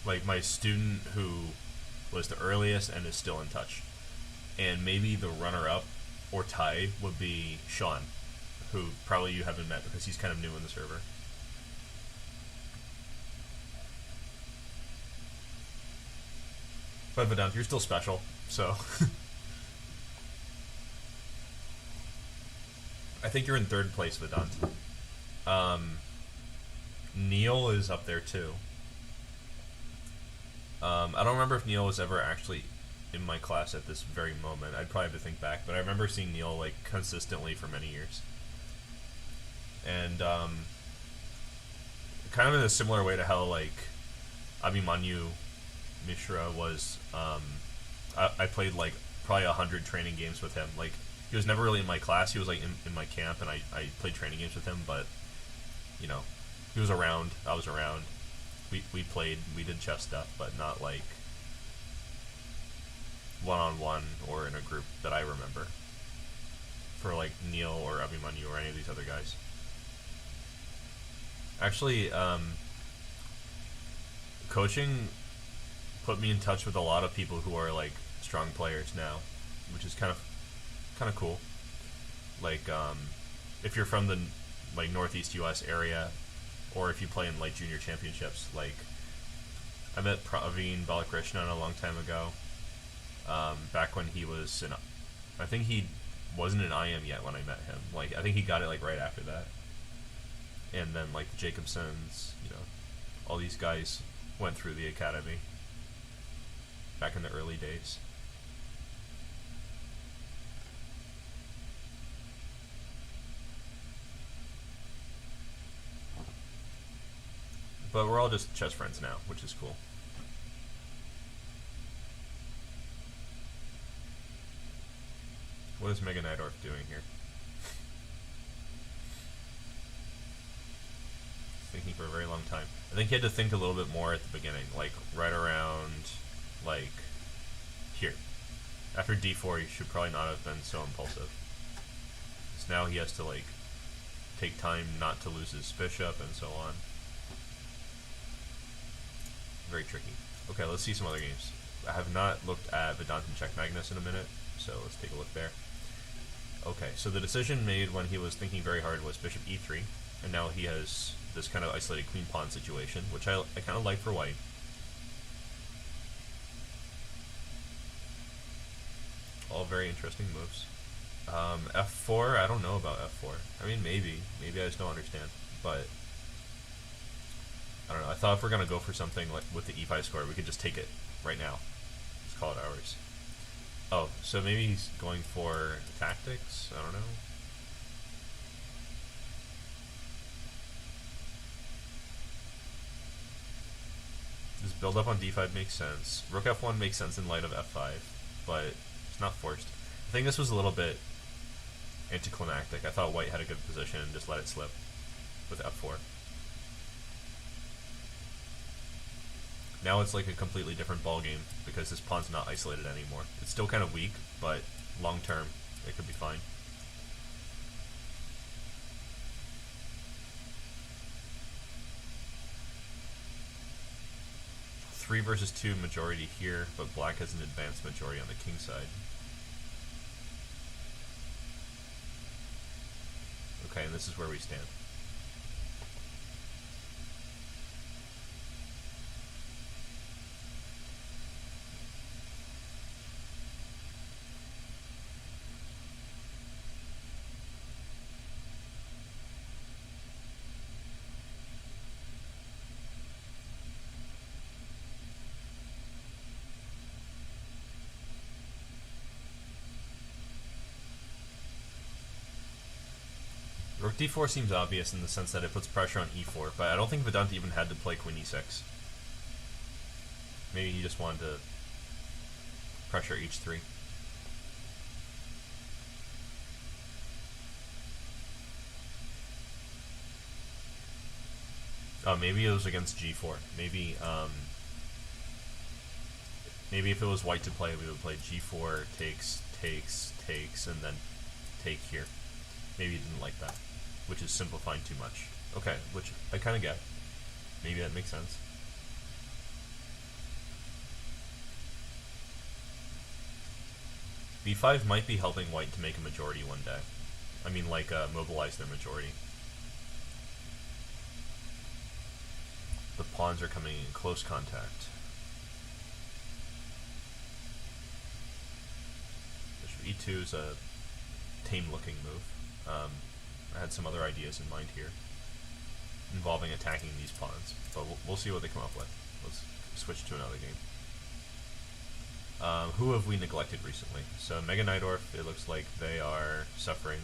like my student who was the earliest and is still in touch. And maybe the runner-up or tie would be Sean, who probably you haven't met because he's kind of new in the server. But Vedant, you're still special, so... I think you're in third place, Vedant. Neil is up there too. I don't remember if Neil was ever actually in my class at this very moment. I'd probably have to think back, but I remember seeing Neil like consistently for many years. And kind of in a similar way to how like Abhimanyu Mishra was. I played like probably 100 training games with him. Like he was never really in my class. He was like in my camp, and I played training games with him. But you know, he was around. I was around. We played. We did chess stuff, but not like one-on-one or in a group that I remember. For like Neil or Abhimanyu or any of these other guys. Actually, coaching put me in touch with a lot of people who are like strong players now, which is kind of cool. Like if you're from the like Northeast US area, or if you play in like junior championships, like I met Praveen Balakrishnan a long time ago, back when he was in, I think he wasn't in IM yet when I met him. Like I think he got it like right after that. And then like the Jacobsons, you know, all these guys went through the academy back in the early days. But we're all just chess friends now, which is cool. What is Mega Nidorf doing here? Thinking for a very long time. I think he had to think a little bit more at the beginning, like right around, like, here. After d4, he should probably not have been so impulsive. Because now he has to, like, take time not to lose his bishop and so on. Very tricky. Okay, let's see some other games. I have not looked at Vedant and Czech Magnus in a minute, so let's take a look there. Okay, so the decision made when he was thinking very hard was bishop e3, and now he has this kind of isolated queen pawn situation, which I kind of like for white. All very interesting moves. F4, I don't know about F4. I mean, maybe I just don't understand, but I don't know. I thought if we're gonna go for something like with the e5 square, we could just take it right now. Let's call it ours. Oh, so maybe he's going for tactics? I don't know. This build up on d5 makes sense. Rook f1 makes sense in light of f5, but it's not forced. I think this was a little bit anticlimactic. I thought white had a good position and just let it slip with f4. Now it's like a completely different ball game because this pawn's not isolated anymore. It's still kind of weak, but long term, it could be fine. Three versus two majority here, but black has an advanced majority on the king side. Okay, and this is where we stand. Rook d4 seems obvious in the sense that it puts pressure on e4, but I don't think Vedant even had to play queen e6. Maybe he just wanted to pressure h3. Oh, maybe it was against g4. Maybe maybe if it was white to play, we would play g4, takes, takes, takes, and then take here. Maybe he didn't like that, which is simplifying too much. Okay, which I kind of get. Maybe that makes sense. b5 might be helping white to make a majority one day. I mean, like, mobilize their majority. The pawns are coming in close contact. Bishop e2 is a tame-looking move. I had some other ideas in mind here involving attacking these pawns, but we'll see what they come up with. Let's switch to another game. Who have we neglected recently? So Mega Nightdorf, it looks like they are suffering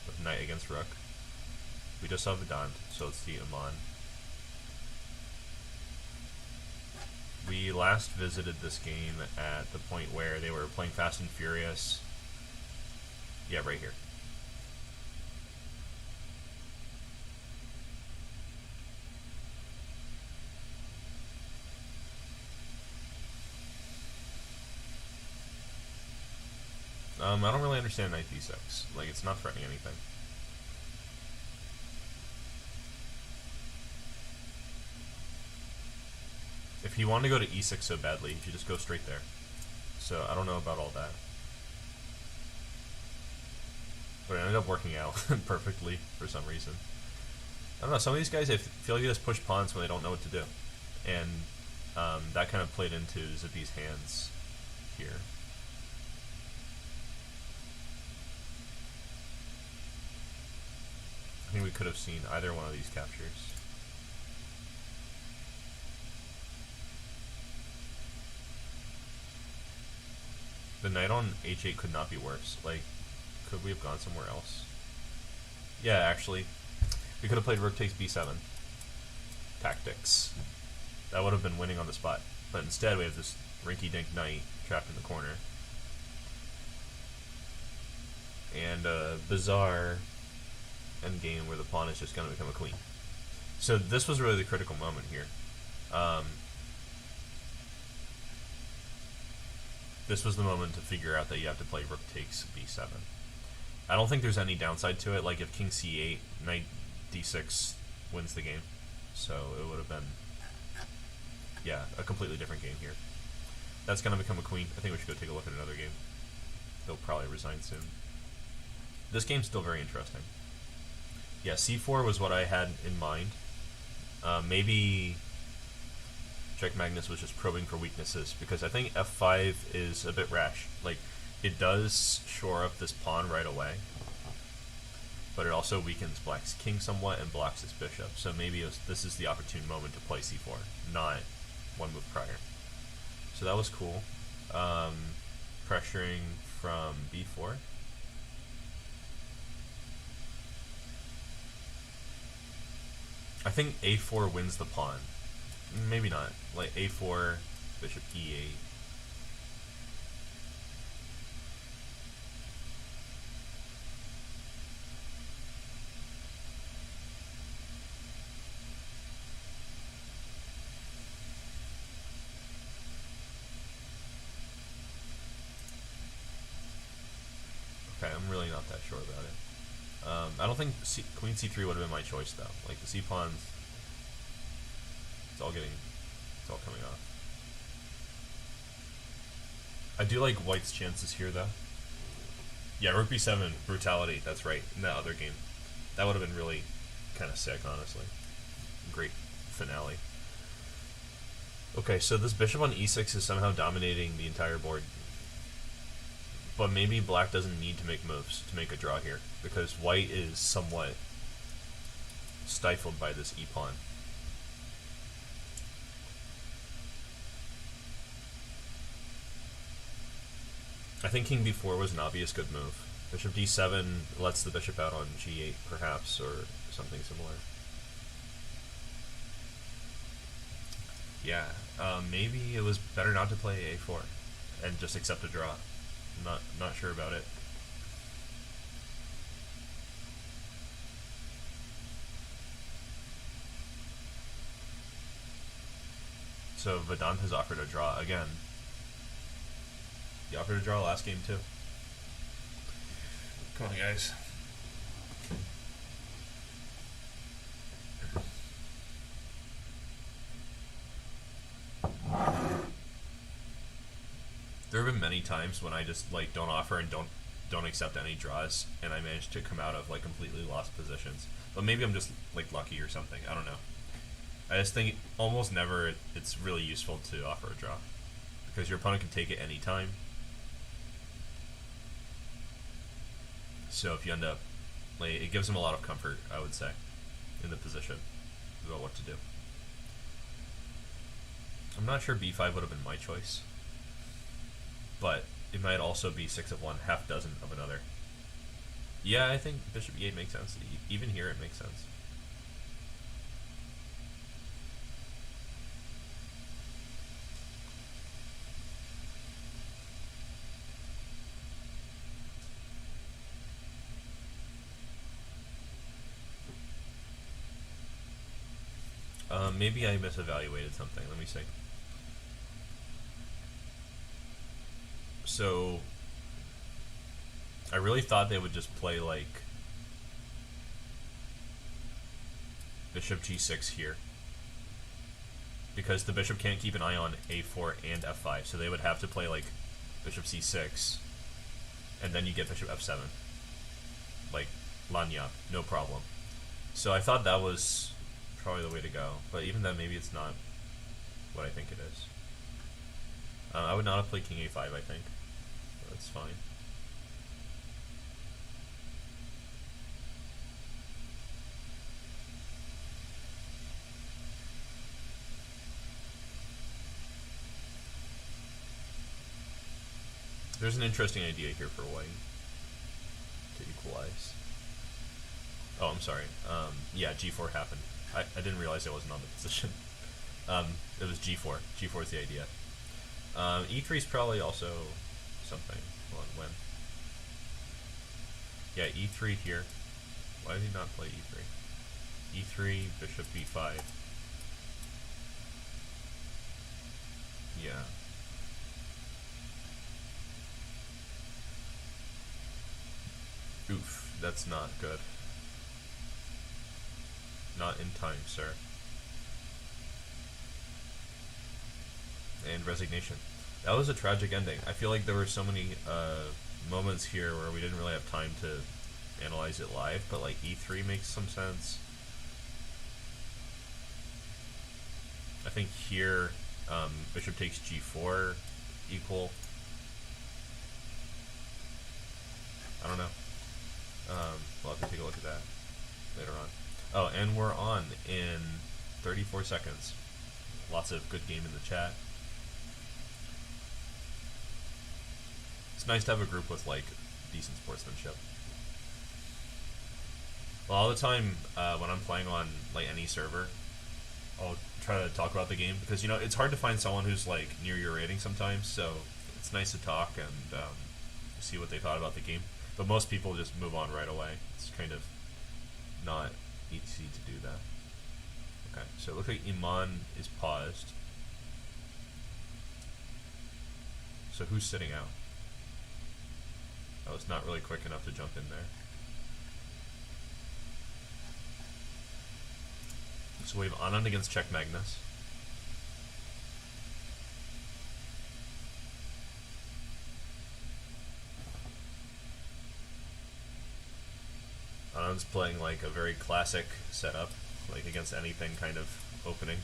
with knight against rook. We just saw Vedant, so let's see Aman. We last visited this game at the point where they were playing Fast and Furious. Yeah, right here. I don't really understand knight d6. Like, it's not threatening anything. If he wanted to go to e6 so badly, he should just go straight there. So, I don't know about all that. But it ended up working out perfectly for some reason. I don't know, some of these guys, I feel like they just push pawns when they don't know what to do. And that kind of played into Zippy's hands here. I think we could have seen either one of these captures. The knight on h8 could not be worse. Like, could we have gone somewhere else? Yeah, actually. We could have played rook takes b7. Tactics. That would have been winning on the spot. But instead we have this rinky-dink knight trapped in the corner. And a bizarre endgame where the pawn is just going to become a queen. So this was really the critical moment here. This was the moment to figure out that you have to play rook takes b7. I don't think there's any downside to it. Like, if king c8, knight d6 wins the game. So it would have been, yeah, a completely different game here. That's going to become a queen. I think we should go take a look at another game. They'll probably resign soon. This game's still very interesting. Yeah, c4 was what I had in mind. Maybe Jack Magnus was just probing for weaknesses, because I think f5 is a bit rash. Like, it does shore up this pawn right away, but it also weakens black's king somewhat and blocks his bishop. So maybe this is the opportune moment to play c4, not one move prior. So that was cool. Pressuring from b4. I think a4 wins the pawn. Maybe not. Like a4, bishop e8. I'm really not that sure about it. I don't think queen c3 would have been my choice though. Like the c pawns, it's all coming off. I do like white's chances here though. Yeah, rook b7, brutality. That's right. In that other game, that would have been really kind of sick, honestly. Great finale. Okay, so this bishop on e6 is somehow dominating the entire board. But maybe black doesn't need to make moves to make a draw here, because white is somewhat stifled by this e-pawn. I think king b4 was an obvious good move. Bishop d7 lets the bishop out on g8, perhaps, or something similar. Yeah, maybe it was better not to play a4 and just accept a draw. Not sure about it. So Vedant has offered a draw again. He offered a draw last game too. Come on, guys. There have been many times when I just like don't offer and don't accept any draws, and I managed to come out of like completely lost positions. But maybe I'm just like lucky or something. I don't know. I just think almost never it's really useful to offer a draw, because your opponent can take it any time. So if you end up, like, it gives them a lot of comfort, I would say, in the position about what to do. I'm not sure b5 would have been my choice, but it might also be 6 of one, half dozen of another. Yeah, I think bishop e8 makes sense. Even here it makes sense. Maybe I misevaluated something. Let me see. So I really thought they would just play like bishop g6 here, because the bishop can't keep an eye on a4 and f5, so they would have to play like bishop c6, and then you get bishop f7, like Lanya, no problem. So I thought that was probably the way to go, but even then maybe it's not what I think it is. I would not have played king a5, I think. That's fine. There's an interesting idea here for white to equalize. Oh, I'm sorry. Yeah, g4 happened. I didn't realize I wasn't on the position. It was g4. G4 is the idea. E3 is probably also something. Hold on, when? Yeah, E3 here. Why did he not play E3? E3, bishop B5. Yeah. Oof, that's not good. Not in time, sir. And resignation. That was a tragic ending. I feel like there were so many moments here where we didn't really have time to analyze it live, but like E3 makes some sense. I think here bishop takes G4 equal. I don't know. We'll have to take a look at that later on. Oh, and we're on in 34 seconds. Lots of good game in the chat. It's nice to have a group with like decent sportsmanship. Well, all the time when I'm playing on like any server, I'll try to talk about the game, because you know it's hard to find someone who's like near your rating sometimes. So it's nice to talk and see what they thought about the game. But most people just move on right away. It's kind of not easy to do that. Okay, so it looks like Iman is paused. So who's sitting out? I was not really quick enough to jump in there. So we have Anand against Czech Magnus. Anand's playing like a very classic setup, like against anything kind of opening.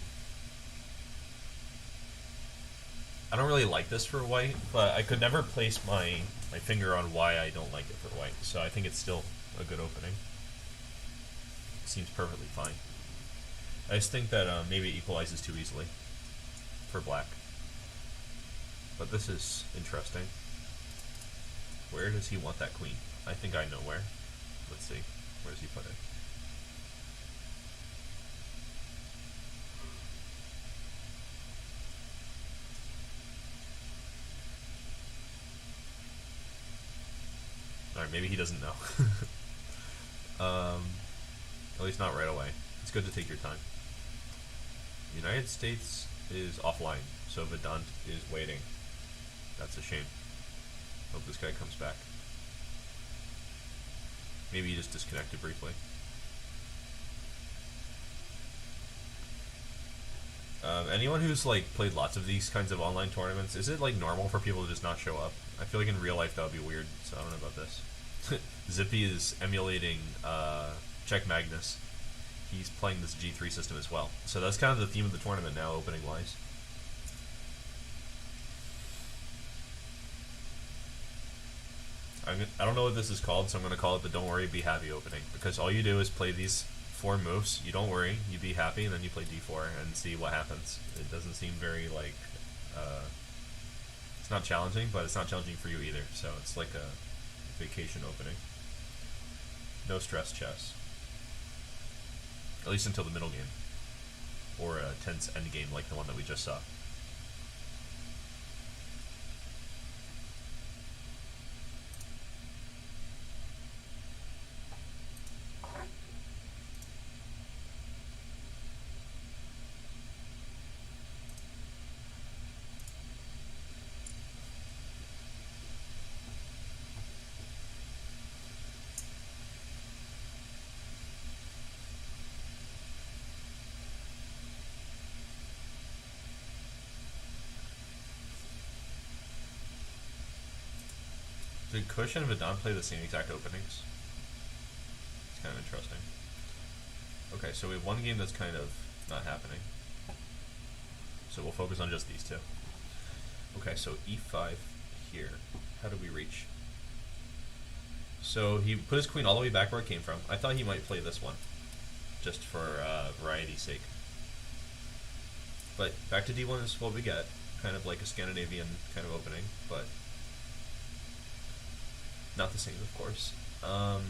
I don't really like this for white, but I could never place my finger on why I don't like it for white, so I think it's still a good opening. It seems perfectly fine. I just think that maybe it equalizes too easily for black. But this is interesting. Where does he want that queen? I think I know where. Let's see. Where does he put it? Alright, maybe he doesn't know. At least not right away. It's good to take your time. The United States is offline, so Vedant is waiting. That's a shame. Hope this guy comes back. Maybe he just disconnected briefly. Anyone who's like played lots of these kinds of online tournaments, is it like normal for people to just not show up? I feel like in real life that would be weird, so I don't know about this. Zippy is emulating Czech Magnus. He's playing this G3 system as well. So that's kind of the theme of the tournament now, opening wise. I don't know what this is called, so I'm going to call it the Don't Worry, Be Happy opening. Because all you do is play these 4 moves, you don't worry, you be happy, and then you play d4 and see what happens. It doesn't seem very, like, it's not challenging, but it's not challenging for you either. So it's like a vacation opening. No stress chess. At least until the middle game. Or a tense end game like the one that we just saw. Did Kush and Vedant play the same exact openings? It's kind of interesting. Okay, so we have one game that's kind of not happening. So we'll focus on just these two. Okay, so e5 here. How do we reach? So he put his queen all the way back where it came from. I thought he might play this one, just for variety's sake. But back to d1 is what we get. Kind of like a Scandinavian kind of opening, but not the same, of course. I'm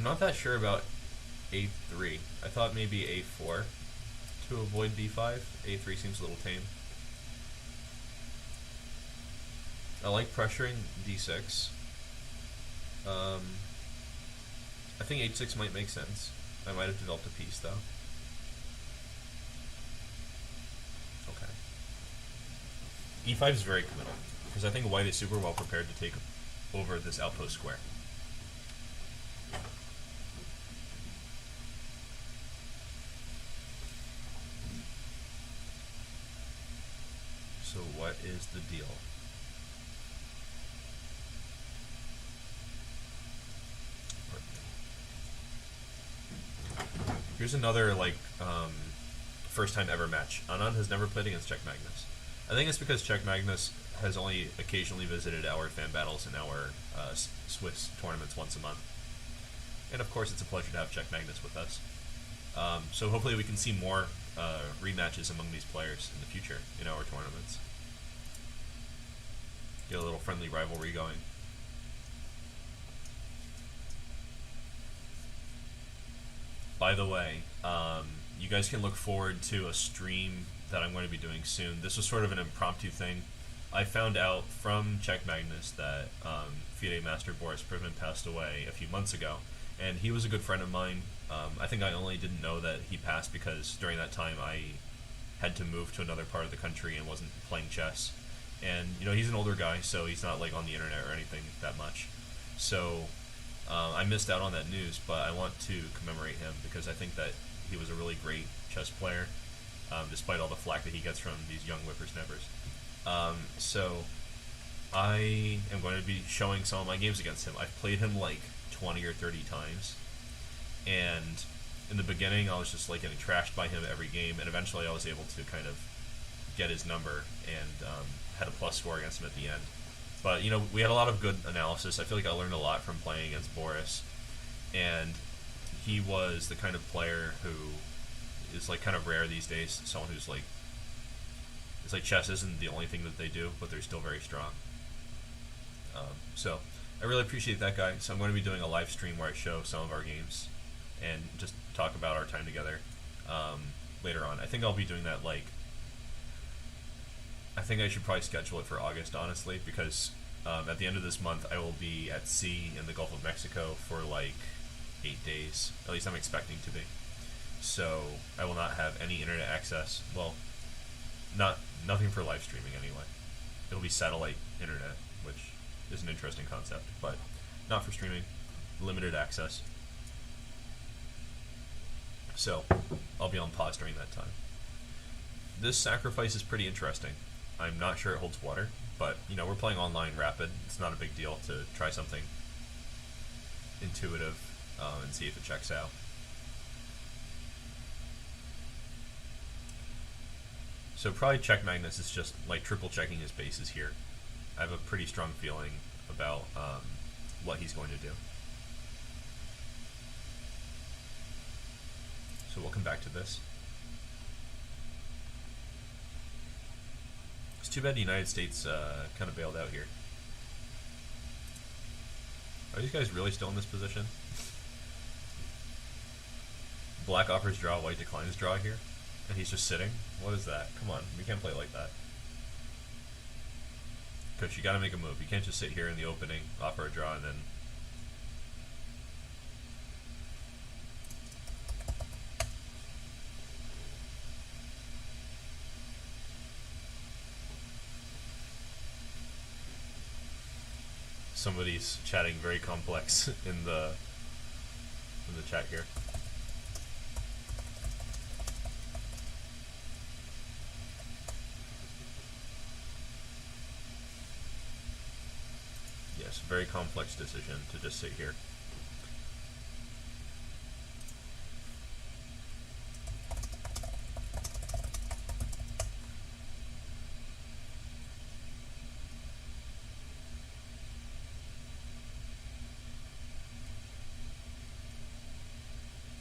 not that sure about a3. I thought maybe a4 to avoid d5. a3 seems a little tame. I like pressuring d6. I think h6 might make sense. I might have developed a piece, though. Okay. e5 is very committal, because I think white is super well prepared to take over this outpost square. So what is the deal? Here's another, like, first time ever match. Anand has never played against Czech Magnus. I think it's because Czech Magnus has only occasionally visited our fan battles and our Swiss tournaments once a month. And of course it's a pleasure to have Czech Magnus with us. So hopefully we can see more rematches among these players in the future in our tournaments. Get a little friendly rivalry going. By the way, you guys can look forward to a stream that I'm going to be doing soon. This was sort of an impromptu thing. I found out from Czech Magnus that FIDE Master Boris Privman passed away a few months ago, and he was a good friend of mine. I think I only didn't know that he passed because during that time I had to move to another part of the country and wasn't playing chess. And he's an older guy, so he's not like on the internet or anything that much. So I missed out on that news, but I want to commemorate him because I think that he was a really great chess player, despite all the flack that he gets from these young whippersnappers. So I am going to be showing some of my games against him. I've played him like 20 or 30 times, and in the beginning I was just like getting trashed by him every game, and eventually I was able to kind of get his number and had a plus score against him at the end. But we had a lot of good analysis. I feel like I learned a lot from playing against Boris, and he was the kind of player who is like kind of rare these days. Someone who's like, it's like chess isn't the only thing that they do, but they're still very strong. So I really appreciate that guy. So I'm going to be doing a live stream where I show some of our games and just talk about our time together later on. I think I'll be doing that I think I should probably schedule it for August, honestly, because at the end of this month I will be at sea in the Gulf of Mexico for like 8 days. At least I'm expecting to be. So I will not have any internet access. Well, nothing for live streaming anyway. It'll be satellite internet, which is an interesting concept, but not for streaming. Limited access. So I'll be on pause during that time. This sacrifice is pretty interesting. I'm not sure it holds water, but we're playing online rapid. It's not a big deal to try something intuitive and see if it checks out. So probably check Magnus is just like triple checking his bases here. I have a pretty strong feeling about what he's going to do. So we'll come back to this. It's too bad the United States kind of bailed out here. Are these guys really still in this position? Black offers draw, white declines draw here. And he's just sitting? What is that? Come on, we can't play like that. Because you gotta make a move. You can't just sit here in the opening, offer a draw, and then... Somebody's chatting very complex in the chat here. Yes, very complex decision to just sit here.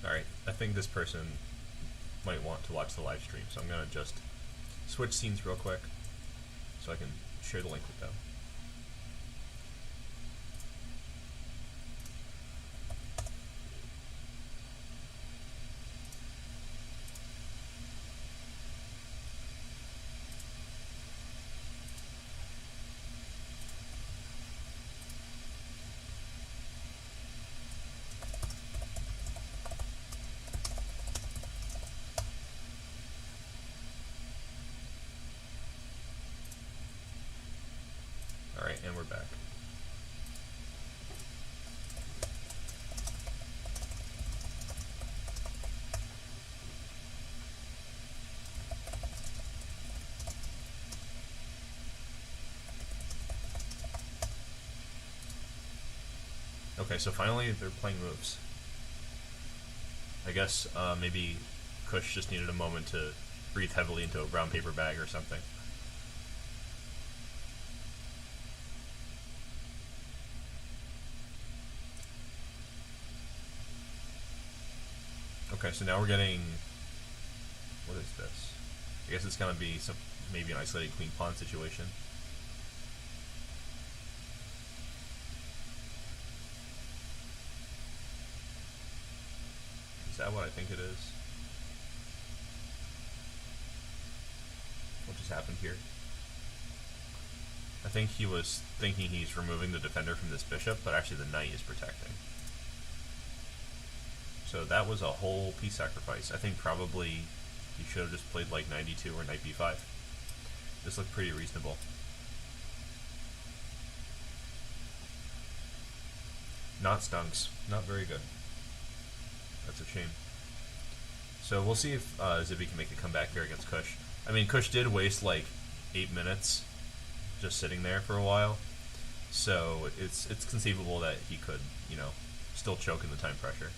Alright, I think this person might want to watch the live stream, so I'm going to just switch scenes real quick so I can share the link with them. Alright, and we're back. Okay, so finally they're playing moves. I guess maybe Kush just needed a moment to breathe heavily into a brown paper bag or something. Okay, so now we're getting... What is this? I guess it's going to be some maybe an isolated queen pawn situation. Is that what I think it is? What just happened here? I think he was thinking he's removing the defender from this bishop, but actually the knight is protecting. So that was a whole piece sacrifice. I think probably He should have just played like 92 or knight b5. This looked pretty reasonable. Not stunks. Not very good. That's a shame. So we'll see if Zippy can make a comeback here against Kush. I mean, Kush did waste like 8 minutes just sitting there for a while. So it's conceivable that he could, you know, still choke in the time pressure.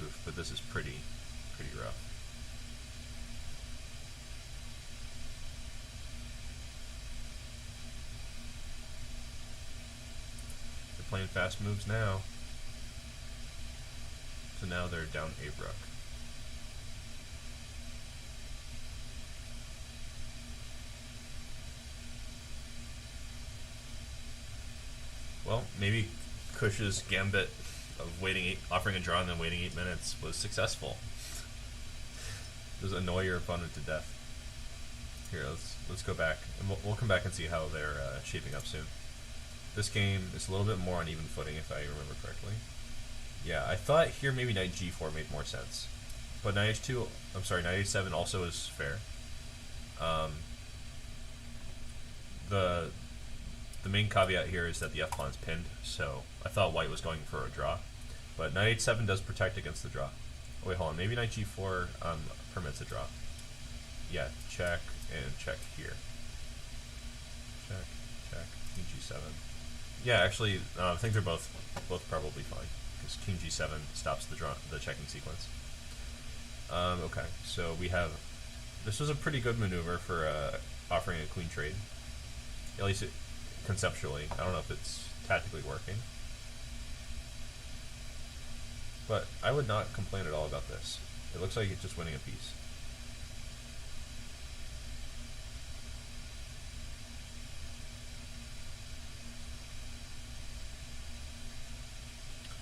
Oof, but this is pretty rough. They're playing fast moves now. So now they're down a rook. Well, maybe Kush's gambit of offering a draw and then waiting 8 minutes was successful. Just annoy your opponent to death. Here, let's go back, and we'll come back and see how they're shaping up soon. This game is a little bit more on even footing, if I remember correctly. Yeah, I thought here maybe knight g4 made more sense, but knight h2. I'm sorry, knight h7 also is fair. The main caveat here is that the f-pawn's pinned, so I thought white was going for a draw. But knight h7 does protect against the draw. Oh, wait, hold on. Maybe knight g4 permits a draw. Yeah, check and check here. Check, check, king g7. Yeah, actually, I think they're both probably fine, because king g7 stops the checking sequence. Okay, so we have... This was a pretty good maneuver for offering a queen trade. At least conceptually. I don't know if it's tactically working. But I would not complain at all about this. It looks like it's just winning a piece.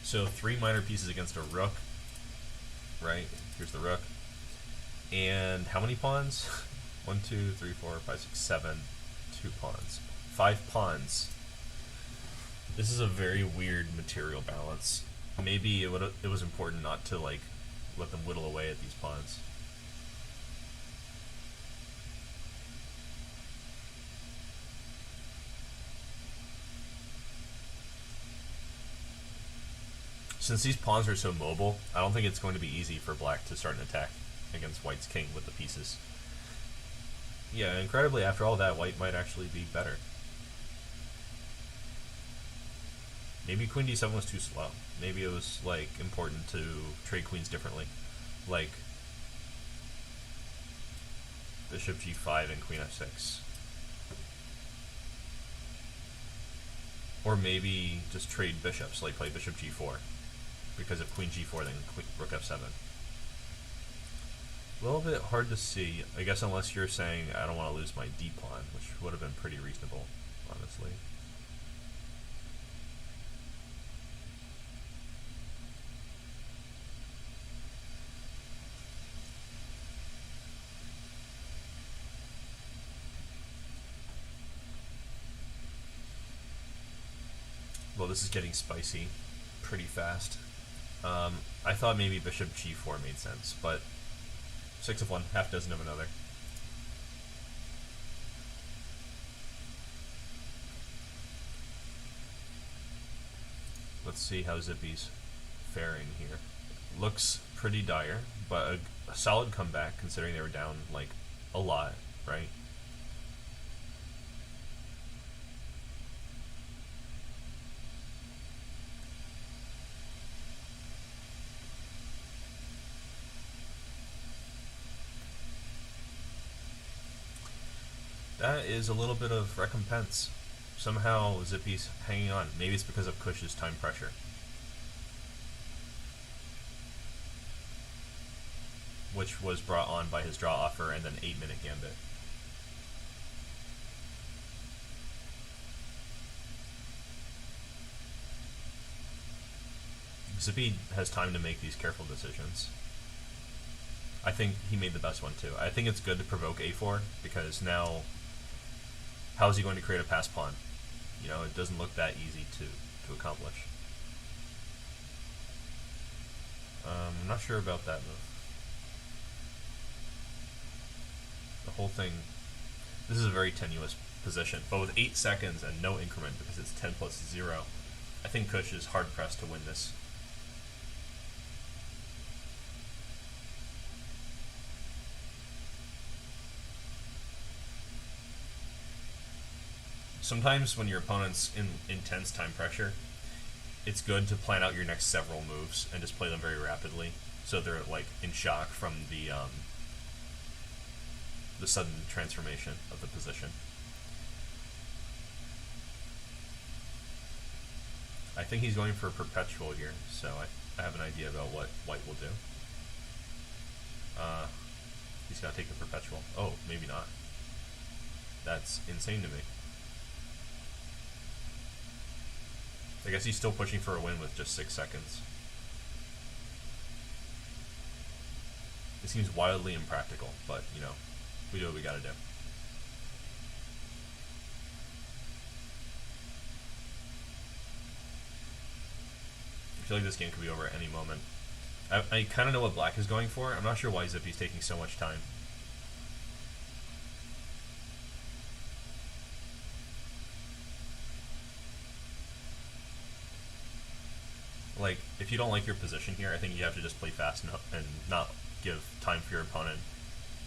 So 3 minor pieces against a rook. Right? Here's the rook. And how many pawns? 1, 2, 3, 4, 5, 6, 7. 2 pawns. 5 pawns. This is a very weird material balance. Maybe it was important not to like let them whittle away at these pawns. Since these pawns are so mobile, I don't think it's going to be easy for black to start an attack against white's king with the pieces. Yeah, incredibly, after all that, white might actually be better. Maybe queen d7 was too slow. Maybe it was like important to trade queens differently, like bishop g5 and queen f6. Or maybe just trade bishops, like play bishop g4, because of queen g4 then rook f7. A little bit hard to see, I guess, unless you're saying I don't want to lose my d pawn, which would have been pretty reasonable, honestly. Well, this is getting spicy pretty fast. I thought maybe bishop g4 made sense, but 6 of one, half dozen of another. Let's see how Zippy's faring here. Looks pretty dire, but a solid comeback considering they were down like a lot, right? That is a little bit of recompense. Somehow Zippy's hanging on. Maybe it's because of Kush's time pressure, which was brought on by his draw offer and then 8-minute gambit. Zippy has time to make these careful decisions. I think he made the best one too. I think it's good to provoke a4 because now how is he going to create a pass pawn? You know, it doesn't look that easy to accomplish. I'm not sure about that move. whole thing. This is a very tenuous position, but with 8 seconds and no increment because it's 10 plus 0, I think Kush is hard pressed to win this. Sometimes when your opponent's in intense time pressure, it's good to plan out your next several moves and just play them very rapidly, so they're like in shock from the sudden transformation of the position. I think he's going for a perpetual here, so I have an idea about what white will do. He's got to take the perpetual. Oh, maybe not. That's insane to me. I guess he's still pushing for a win with just 6 seconds. It seems wildly impractical, but, you know, we do what we gotta do. I feel like this game could be over at any moment. I kind of know what black is going for. I'm not sure why Zippy's taking so much time. Like, if you don't like your position here, I think you have to just play fast and not give time for your opponent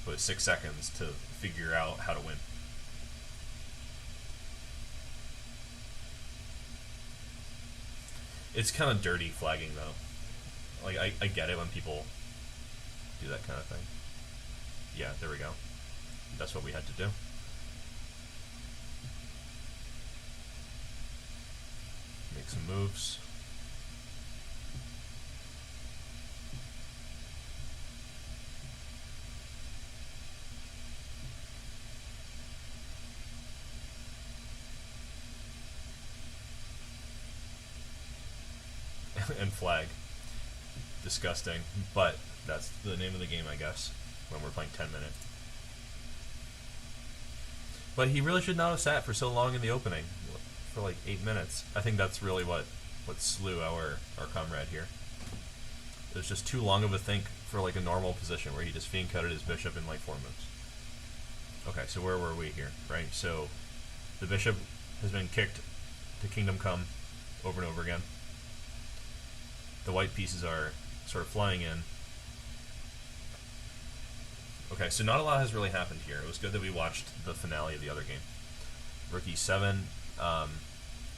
with 6 seconds to figure out how to win. It's kind of dirty flagging, though. Like, I get it when people do that kind of thing. Yeah, there we go. That's what we had to do. Make some moves. And flag. Disgusting, but that's the name of the game, I guess, when we're playing 10 minutes. But he really should not have sat for so long in the opening, for like 8 minutes. I think that's really what slew our comrade here. It was just too long of a think for like a normal position where he just fiend cutted his bishop in like 4 moves. Okay, so where were we here, right? So the bishop has been kicked to kingdom come over and over again. The white pieces are sort of flying in. Okay, so not a lot has really happened here. It was good that we watched the finale of the other game. Rook e7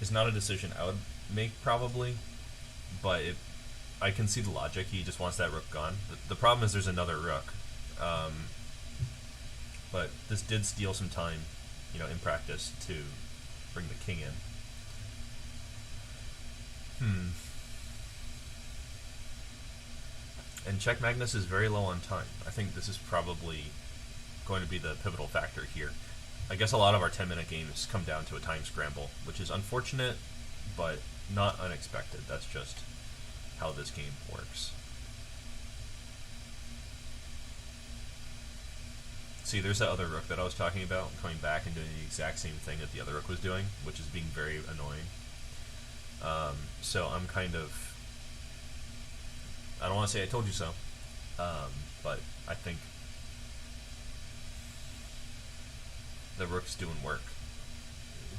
is not a decision I would make, probably, but I can see the logic. He just wants that rook gone. The problem is there's another rook. But this did steal some time, you know, in practice to bring the king in. And Czech Magnus is very low on time. I think this is probably going to be the pivotal factor here. I guess a lot of our 10-minute games come down to a time scramble, which is unfortunate, but not unexpected. That's just how this game works. See, there's that other rook that I was talking about, coming back and doing the exact same thing that the other rook was doing, which is being very annoying. So I'm kind of... I don't want to say I told you so, but I think the rook's doing work.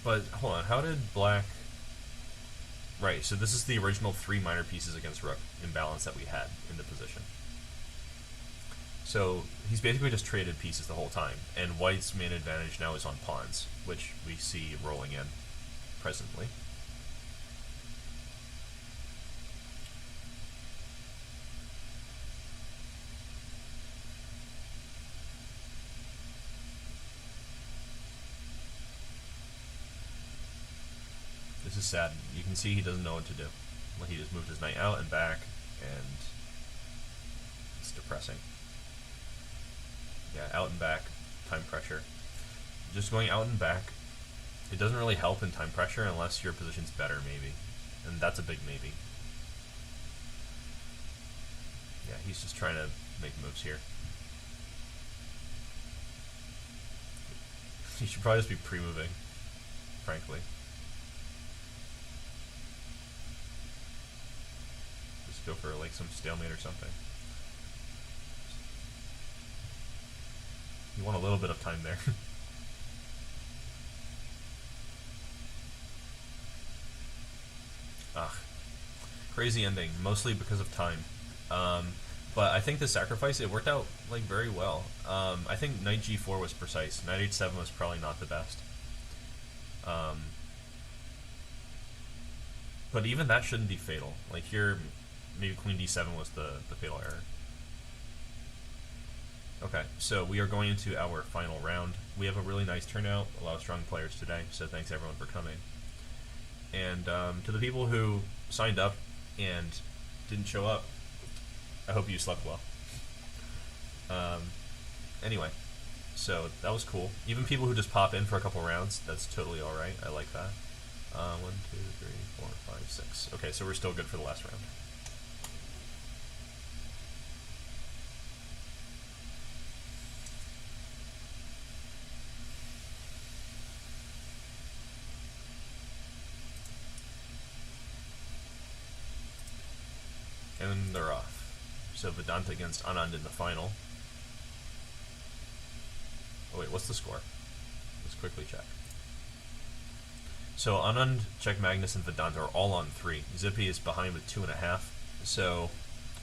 But hold on, how did black... Right, so this is the original 3 minor pieces against rook imbalance that we had in the position. So he's basically just traded pieces the whole time, and white's main advantage now is on pawns, which we see rolling in presently. This is sad. You can see he doesn't know what to do. Well, he just moved his knight out and back, and it's depressing. Yeah, out and back, time pressure. Just going out and back, it doesn't really help in time pressure unless your position's better, maybe. And that's a big maybe. Yeah, he's just trying to make moves here. He should probably just be pre-moving, frankly. Go for like some stalemate or something. You want a little bit of time there. Ugh. Crazy ending, mostly because of time. Um, but I think the sacrifice, it worked out like very well. I think knight g4 was precise. Knight h7 was probably not the best. Um, but even that shouldn't be fatal. Like here, maybe queen d7 was the fatal error. Okay, so we are going into our final round. We have a really nice turnout, a lot of strong players today, so thanks everyone for coming. And to the people who signed up and didn't show up, I hope you slept well. Anyway, so that was cool. Even people who just pop in for a couple rounds, that's totally alright. I like that. 1, 2, 3, 4, 5, 6. Okay, so we're still good for the last round. And they're off. So Vedanta against Anand in the final. Oh wait, what's the score? Let's quickly check. So Anand, Czech Magnus, and Vedanta are all on 3. Zippy is behind with 2.5. So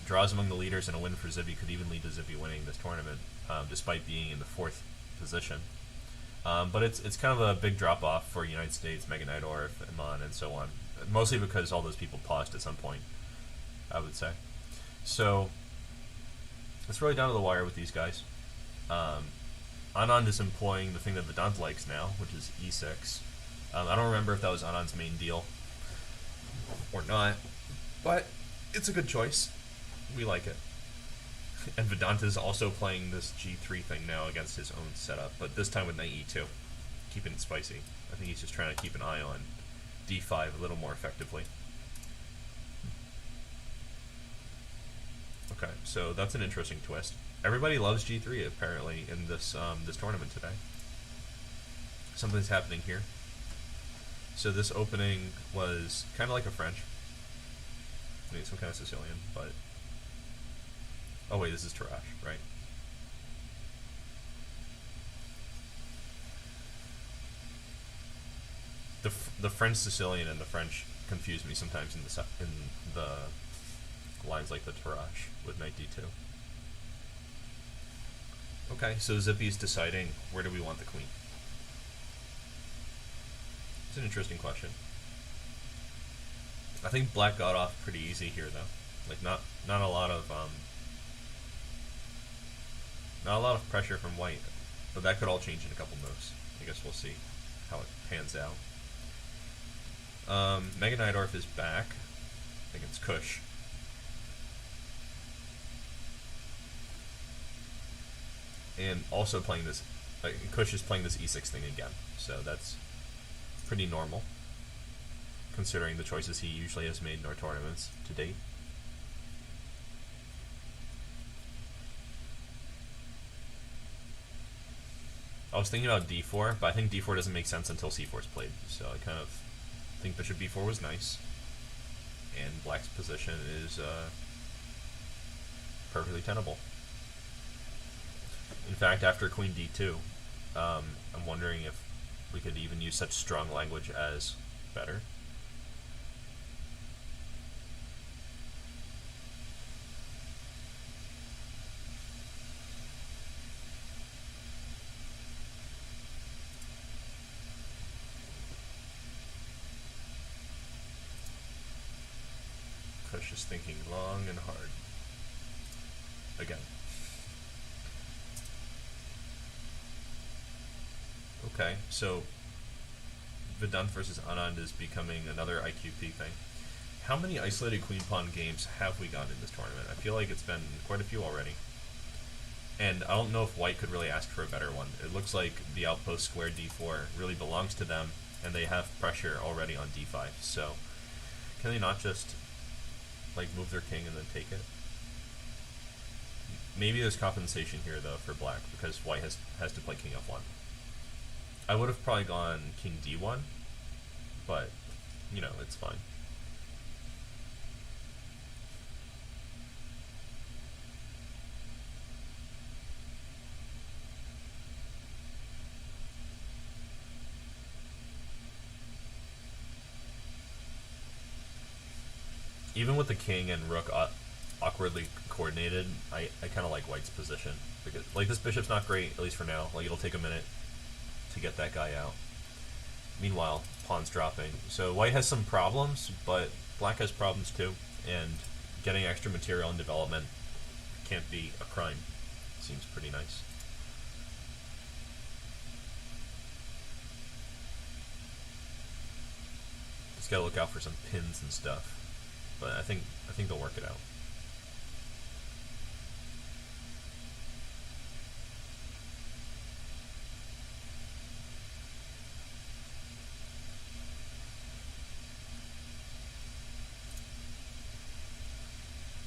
draws among the leaders and a win for Zippy could even lead to Zippy winning this tournament, despite being in the 4th position. But it's kind of a big drop off for United States, Megan Nidorf, Iman, and so on. Mostly because all those people paused at some point, I would say. So it's really down to the wire with these guys. Anand is employing the thing that Vedant likes now, which is e6. I don't remember if that was Anand's main deal or not, but it's a good choice. We like it. And Vedanta is also playing this g3 thing now against his own setup, but this time with knight e2, keeping it spicy. I think he's just trying to keep an eye on d5 a little more effectively. Okay, so that's an interesting twist. Everybody loves g3 apparently in this this tournament today. Something's happening here. So this opening was kind of like a French. I mean, some kind of Sicilian, but... Oh wait, this is Tarrasch, right? The French Sicilian and the French confuse me sometimes in the lines like the Tarrasch with knight d2. Okay, so Zippy's deciding where do we want the queen. It's an interesting question. I think black got off pretty easy here though. Like not a lot of pressure from white, but that could all change in a couple moves. I guess we'll see how it pans out. Megan Nidorf is back against Kush. And also playing this, Kush is playing this e6 thing again, so that's pretty normal, considering the choices he usually has made in our tournaments to date. I was thinking about d4, but I think d4 doesn't make sense until c4 is played, so I kind of think bishop b4 was nice, and black's position is perfectly tenable. In fact, after queen d2, I'm wondering if we could even use such strong language as better. Kush is thinking long and hard. Again. Okay, so Vedant versus Anand is becoming another IQP thing. How many isolated queen pawn games have we gotten in this tournament? I feel like it's been quite a few already. And I don't know if white could really ask for a better one. It looks like the outpost square d4 really belongs to them, and they have pressure already on d5. So can they not just like move their king and then take it? Maybe there's compensation here though for black, because white has to play king f1. I would have probably gone king d1, but, you know, it's fine. Even with the king and rook awkwardly coordinated, I kind of like white's position. Because, like, this bishop's not great, at least for now. Like, it'll take a minute to get that guy out. Meanwhile, pawn's dropping. So white has some problems, but black has problems too. And getting extra material in development can't be a crime. Seems pretty nice. Just gotta look out for some pins and stuff. But I think they'll work it out.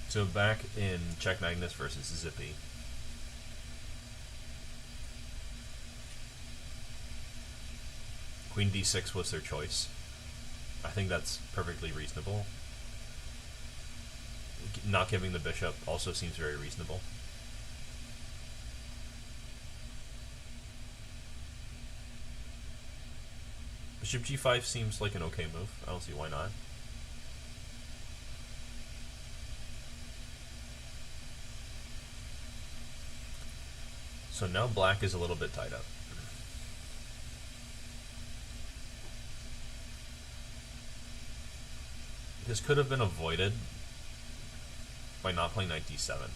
So back in Check Magnus versus Zippy. Queen d6 was their choice. I think that's perfectly reasonable. Not giving the bishop also seems very reasonable. Bishop g5 seems like an okay move. I don't see why not. So now black is a little bit tied up. This could have been avoided by not playing knight d7.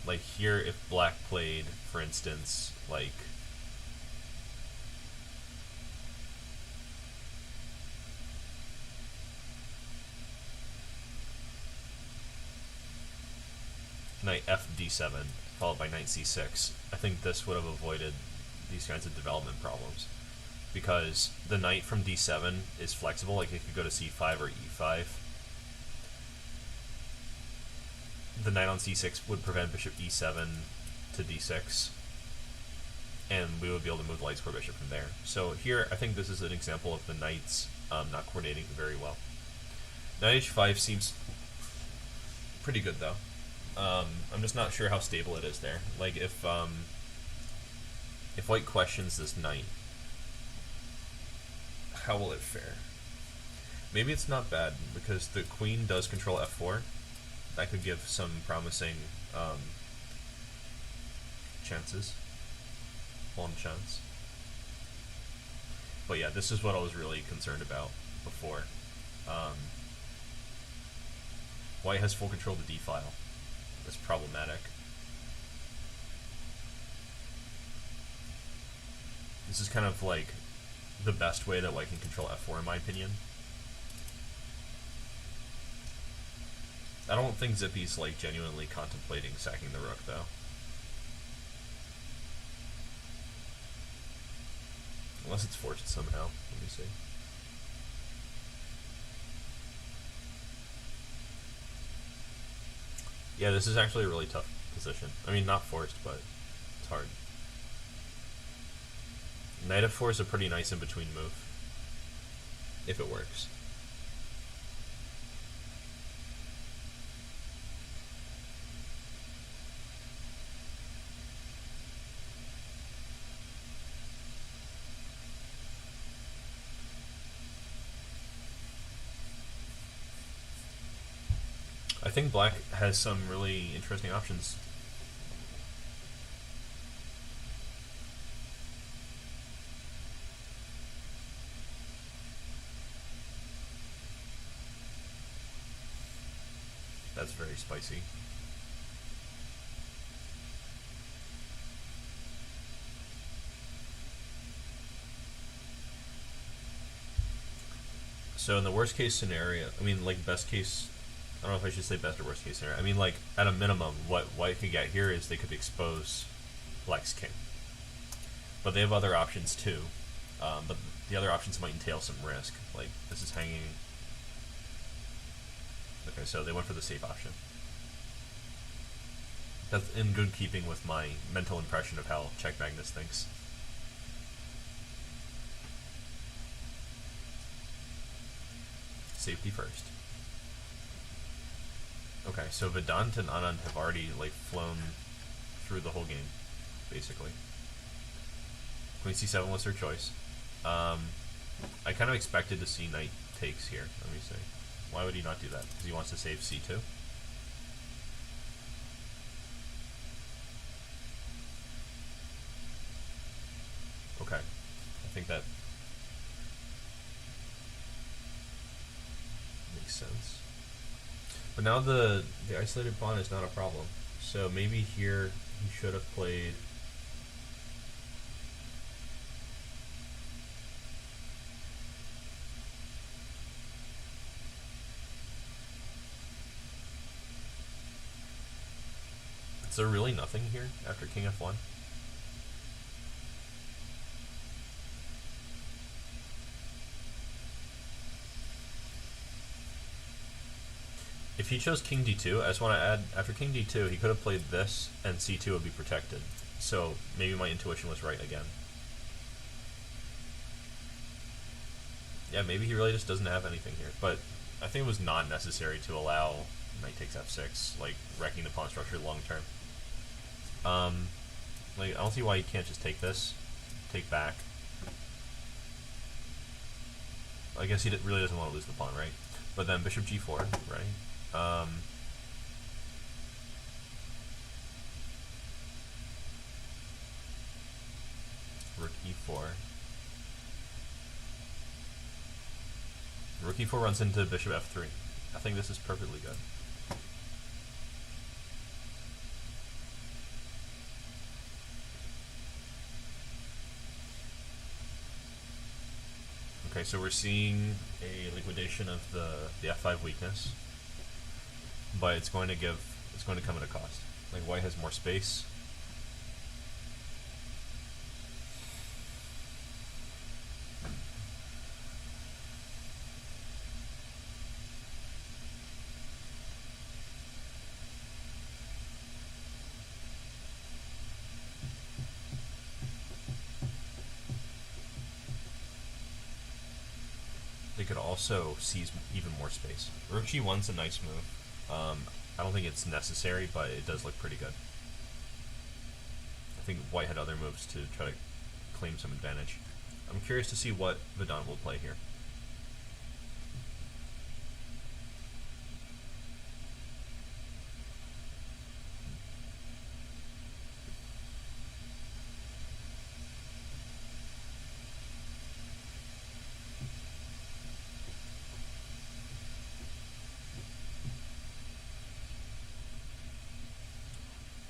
Like here, if black played, for instance, like knight f d7 followed by knight c6, I think this would have avoided these kinds of development problems. Because the knight from d7 is flexible, like it could go to c5 or e5. The knight on c6 would prevent bishop e7 to d6, and we would be able to move the light square bishop from there. So here, I think this is an example of the knights not coordinating very well. Knight h5 seems pretty good though. I'm just not sure how stable it is there. Like if white questions this knight, how will it fare? Maybe it's not bad because the queen does control f4. That could give some promising chances. One chance. But yeah, this is what I was really concerned about before. White has full control of the d file. That's problematic. This is kind of like the best way that white can control f4 in my opinion. I don't think Zippy's like genuinely contemplating sacking the rook though. Unless it's forced somehow. Let me see. Yeah, this is actually a really tough position. I mean, not forced, but it's hard. Knight f4 is a pretty nice in-between move. If it works. I think black has some really interesting options. That's very spicy. So in the worst case scenario, I mean like best case, I don't know if I should say best or worst case scenario. I mean, like, at a minimum, what white could get here is they could expose black's king. But they have other options too. But the other options might entail some risk. Like, this is hanging. Okay, so they went for the safe option. That's in good keeping with my mental impression of how Check Magnus thinks. Safety first. Okay, so Vedant and Anand have already like flown through the whole game, basically. Queen c7 was their choice. I kind of expected to see knight takes here. Let me see. Why would he not do that? Because he wants to save c2? Okay. I think that makes sense. But now the isolated pawn is not a problem. So maybe here he should have played... Is there really nothing here after king f1? If he chose king d2, I just want to add, after king d2, he could have played this, and c2 would be protected. So maybe my intuition was right again. Yeah, maybe he really just doesn't have anything here. But I think it was not necessary to allow knight takes f6, like wrecking the pawn structure long term. Like I don't see why you can't just take this, take back. I guess he really doesn't want to lose the pawn, right? But then bishop g4, right? Rook e4. Rook e4 runs into bishop f3. I think this is perfectly good. Okay, so we're seeing a liquidation of the f5 weakness, but it's going to come at a cost. Like white has more space. They could also seize even more space. Rook g1's a nice move. I don't think it's necessary, but it does look pretty good. I think white had other moves to try to claim some advantage. I'm curious to see what Vedant will play here.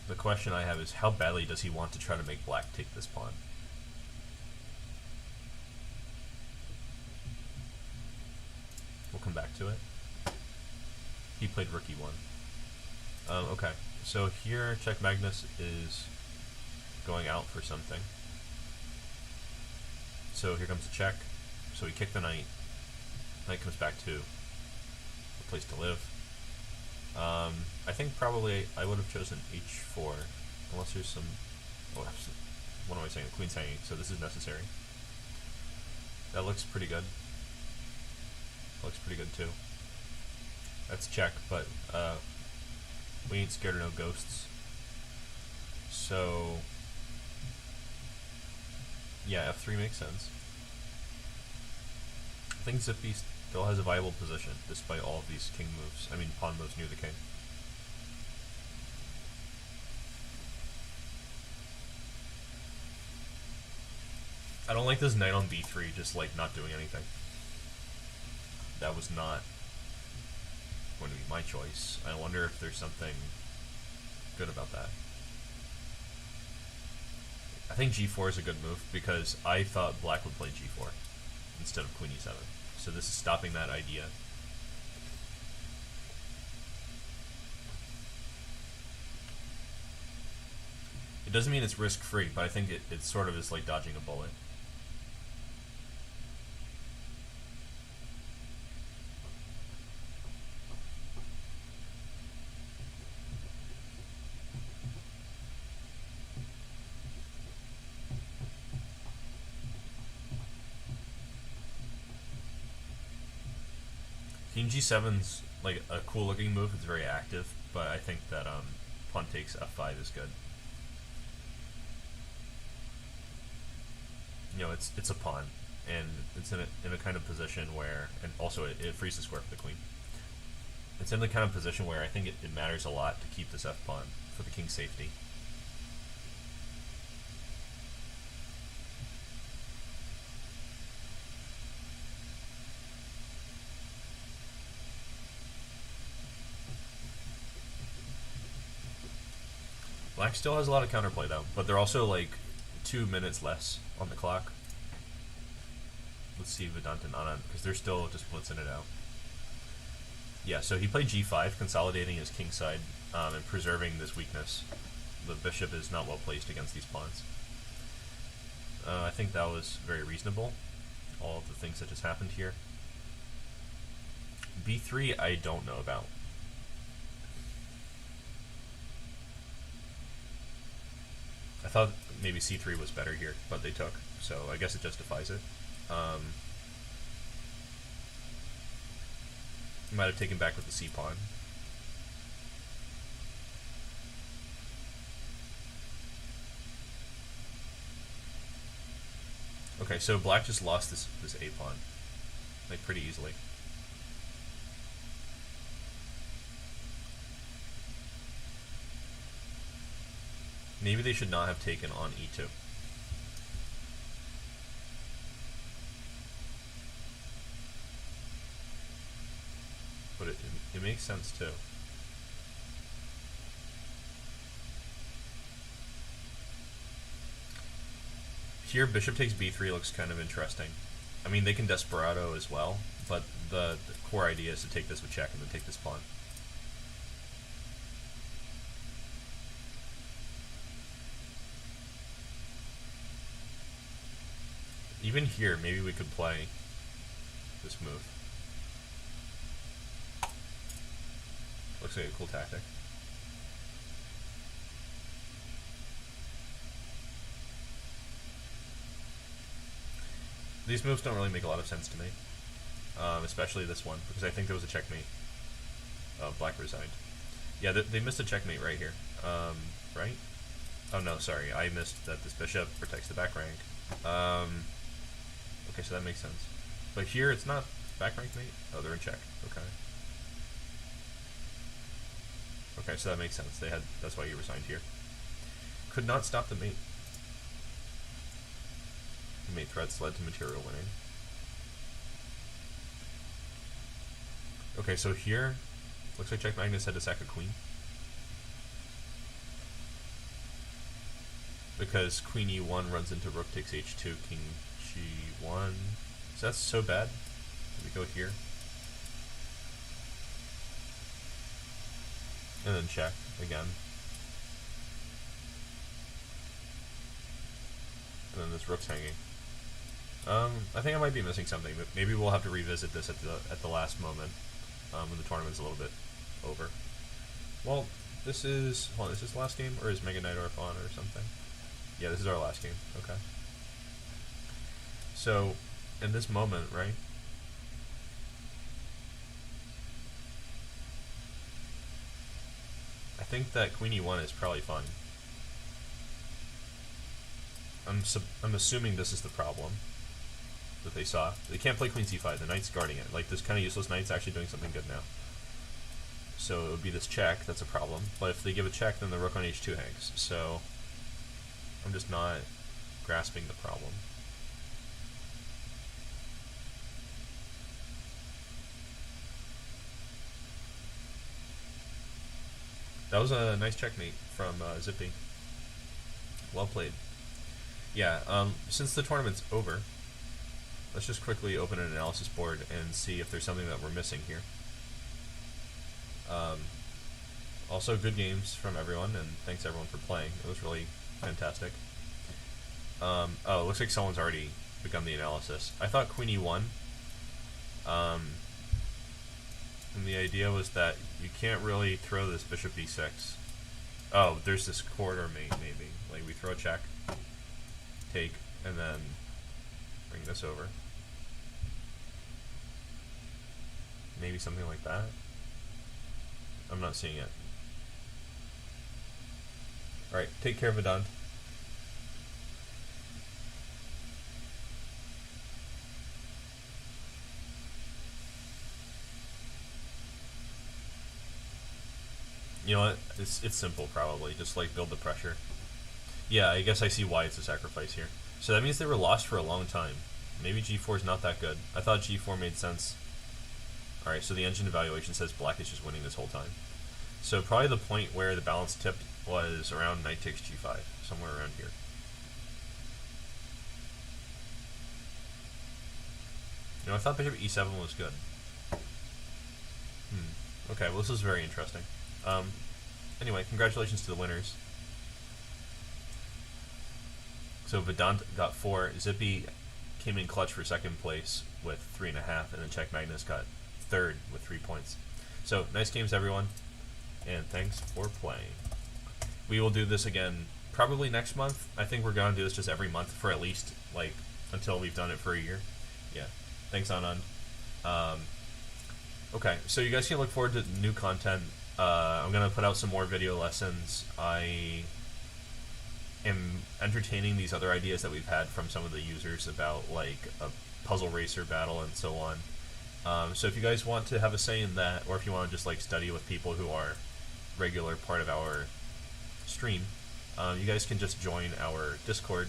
The question I have is, how badly does he want to try to make black take this pawn? We'll come back to it. He played rook e1. Okay, so here check Magnus is going out for something. So here comes the check. So he kicked the knight. Knight comes back to a place to live. I think probably I would have chosen h4, unless there's some... Oh, what am I saying? The queen's hanging, so this is necessary. That looks pretty good. Looks pretty good too. That's check, but we ain't scared of no ghosts. So yeah, f3 makes sense. I think Zippy still has a viable position despite all of these king moves. I mean pawn moves near the king. I don't like this knight on b3 just like not doing anything. That was not going to be my choice. I wonder if there's something good about that. I think g4 is a good move because I thought black would play g4 instead of queen e7. So this is stopping that idea. It doesn't mean it's risk-free, but I think it sort of is like dodging a bullet. King g7's like a cool looking move, it's very active, but I think that pawn takes f5 is good. You know, it's a pawn, and it's in a kind of position where, and also it frees the square for the queen. It's in the kind of position where I think it matters a lot to keep this f-pawn for the king's safety. Black still has a lot of counterplay though, but they're also like 2 minutes less on the clock. Let's see Vedant and Anand, because they're still just blitzing it out. Yeah, so he played g5, consolidating his king side and preserving this weakness. The bishop is not well placed against these pawns. I think that was very reasonable, all of the things that just happened here. b3 I don't know about. I thought maybe c3 was better here, but they took, so I guess it justifies it. Might have taken back with the c-pawn. Okay, so black just lost this a-pawn, like pretty easily. Maybe they should not have taken on e2. But it makes sense too. Here, bishop takes b3 looks kind of interesting. I mean, they can desperado as well, but the core idea is to take this with check and then take this pawn. Even here, maybe we could play this move. Looks like a cool tactic. These moves don't really make a lot of sense to me, especially this one, because I think there was a checkmate. Black resigned. Yeah, they missed a checkmate right here, right? Oh no, sorry, I missed that this bishop protects the back rank. Okay, so that makes sense. But here it's not back rank mate? Oh, they're in check, okay. Okay, so that makes sense. That's why you resigned here. Could not stop the mate. The mate threats led to material winning. Okay, so here, looks like Check Magnus had to sack a queen. Because queen e1 runs into rook takes h2, king g1. So that's so bad. We go here. And then check again. And then this rook's hanging. I think I might be missing something, but maybe we'll have to revisit this at the last moment, when the tournament's a little bit over. Well, is this the last game, or is Mega Knight Orphan or something? Yeah, this is our last game. Okay. So, in this moment, right? I think that Queen E1 is probably fun. I'm assuming this is the problem that they saw. They can't play Queen C5. The knight's guarding it. Like, this kind of useless knight's actually doing something good now. So it would be this check that's a problem. But if they give a check, then the rook on H2 hangs. So I'm just not grasping the problem. That was a nice checkmate from Zippy. Well played. Yeah, since the tournament's over, let's just quickly open an analysis board and see if there's something that we're missing here. Also, good games from everyone, and thanks everyone for playing. It was really fantastic. Oh, it looks like someone's already begun the analysis. I thought Queen E1, and the idea was that you can't really throw this Bishop B6. Oh, there's this corridor mate, maybe. Like, we throw a check, take, and then bring this over. Maybe something like that. I'm not seeing it. Alright, take care, Vedant. You know what? It's simple, probably. Just like build the pressure. Yeah, I guess I see why it's a sacrifice here. So that means they were lost for a long time. Maybe G4 is not that good. I thought G4 made sense. Alright, so the engine evaluation says black is just winning this whole time. So probably the point where the balance tipped was around knight takes G5, somewhere around here. You know, I thought bishop E7 was good. Okay, well this is very interesting. Anyway, congratulations to the winners. So Vedant got 4, Zippy came in clutch for second place with 3.5, and then Czech Magnus got third with 3 points. So nice games, everyone, and thanks for playing. We will do this again probably next month. I think we're gonna do this just every month for at least like until we've done it for a year. Yeah. Thanks, Anand. Okay, so you guys can look forward to new content. I'm gonna put out some more video lessons. I am entertaining these other ideas that we've had from some of the users about like a puzzle racer battle and so on. So if you guys want to have a say in that, or if you want to just like study with people who are regular part of our stream, you guys can just join our Discord.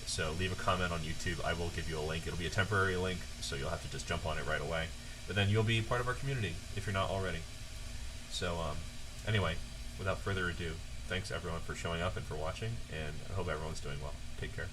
So leave a comment on YouTube. I will give you a link. It'll be a temporary link, so you'll have to just jump on it right away. But then you'll be part of our community if you're not already. So anyway, without further ado, thanks everyone for showing up and for watching, and I hope everyone's doing well. Take care.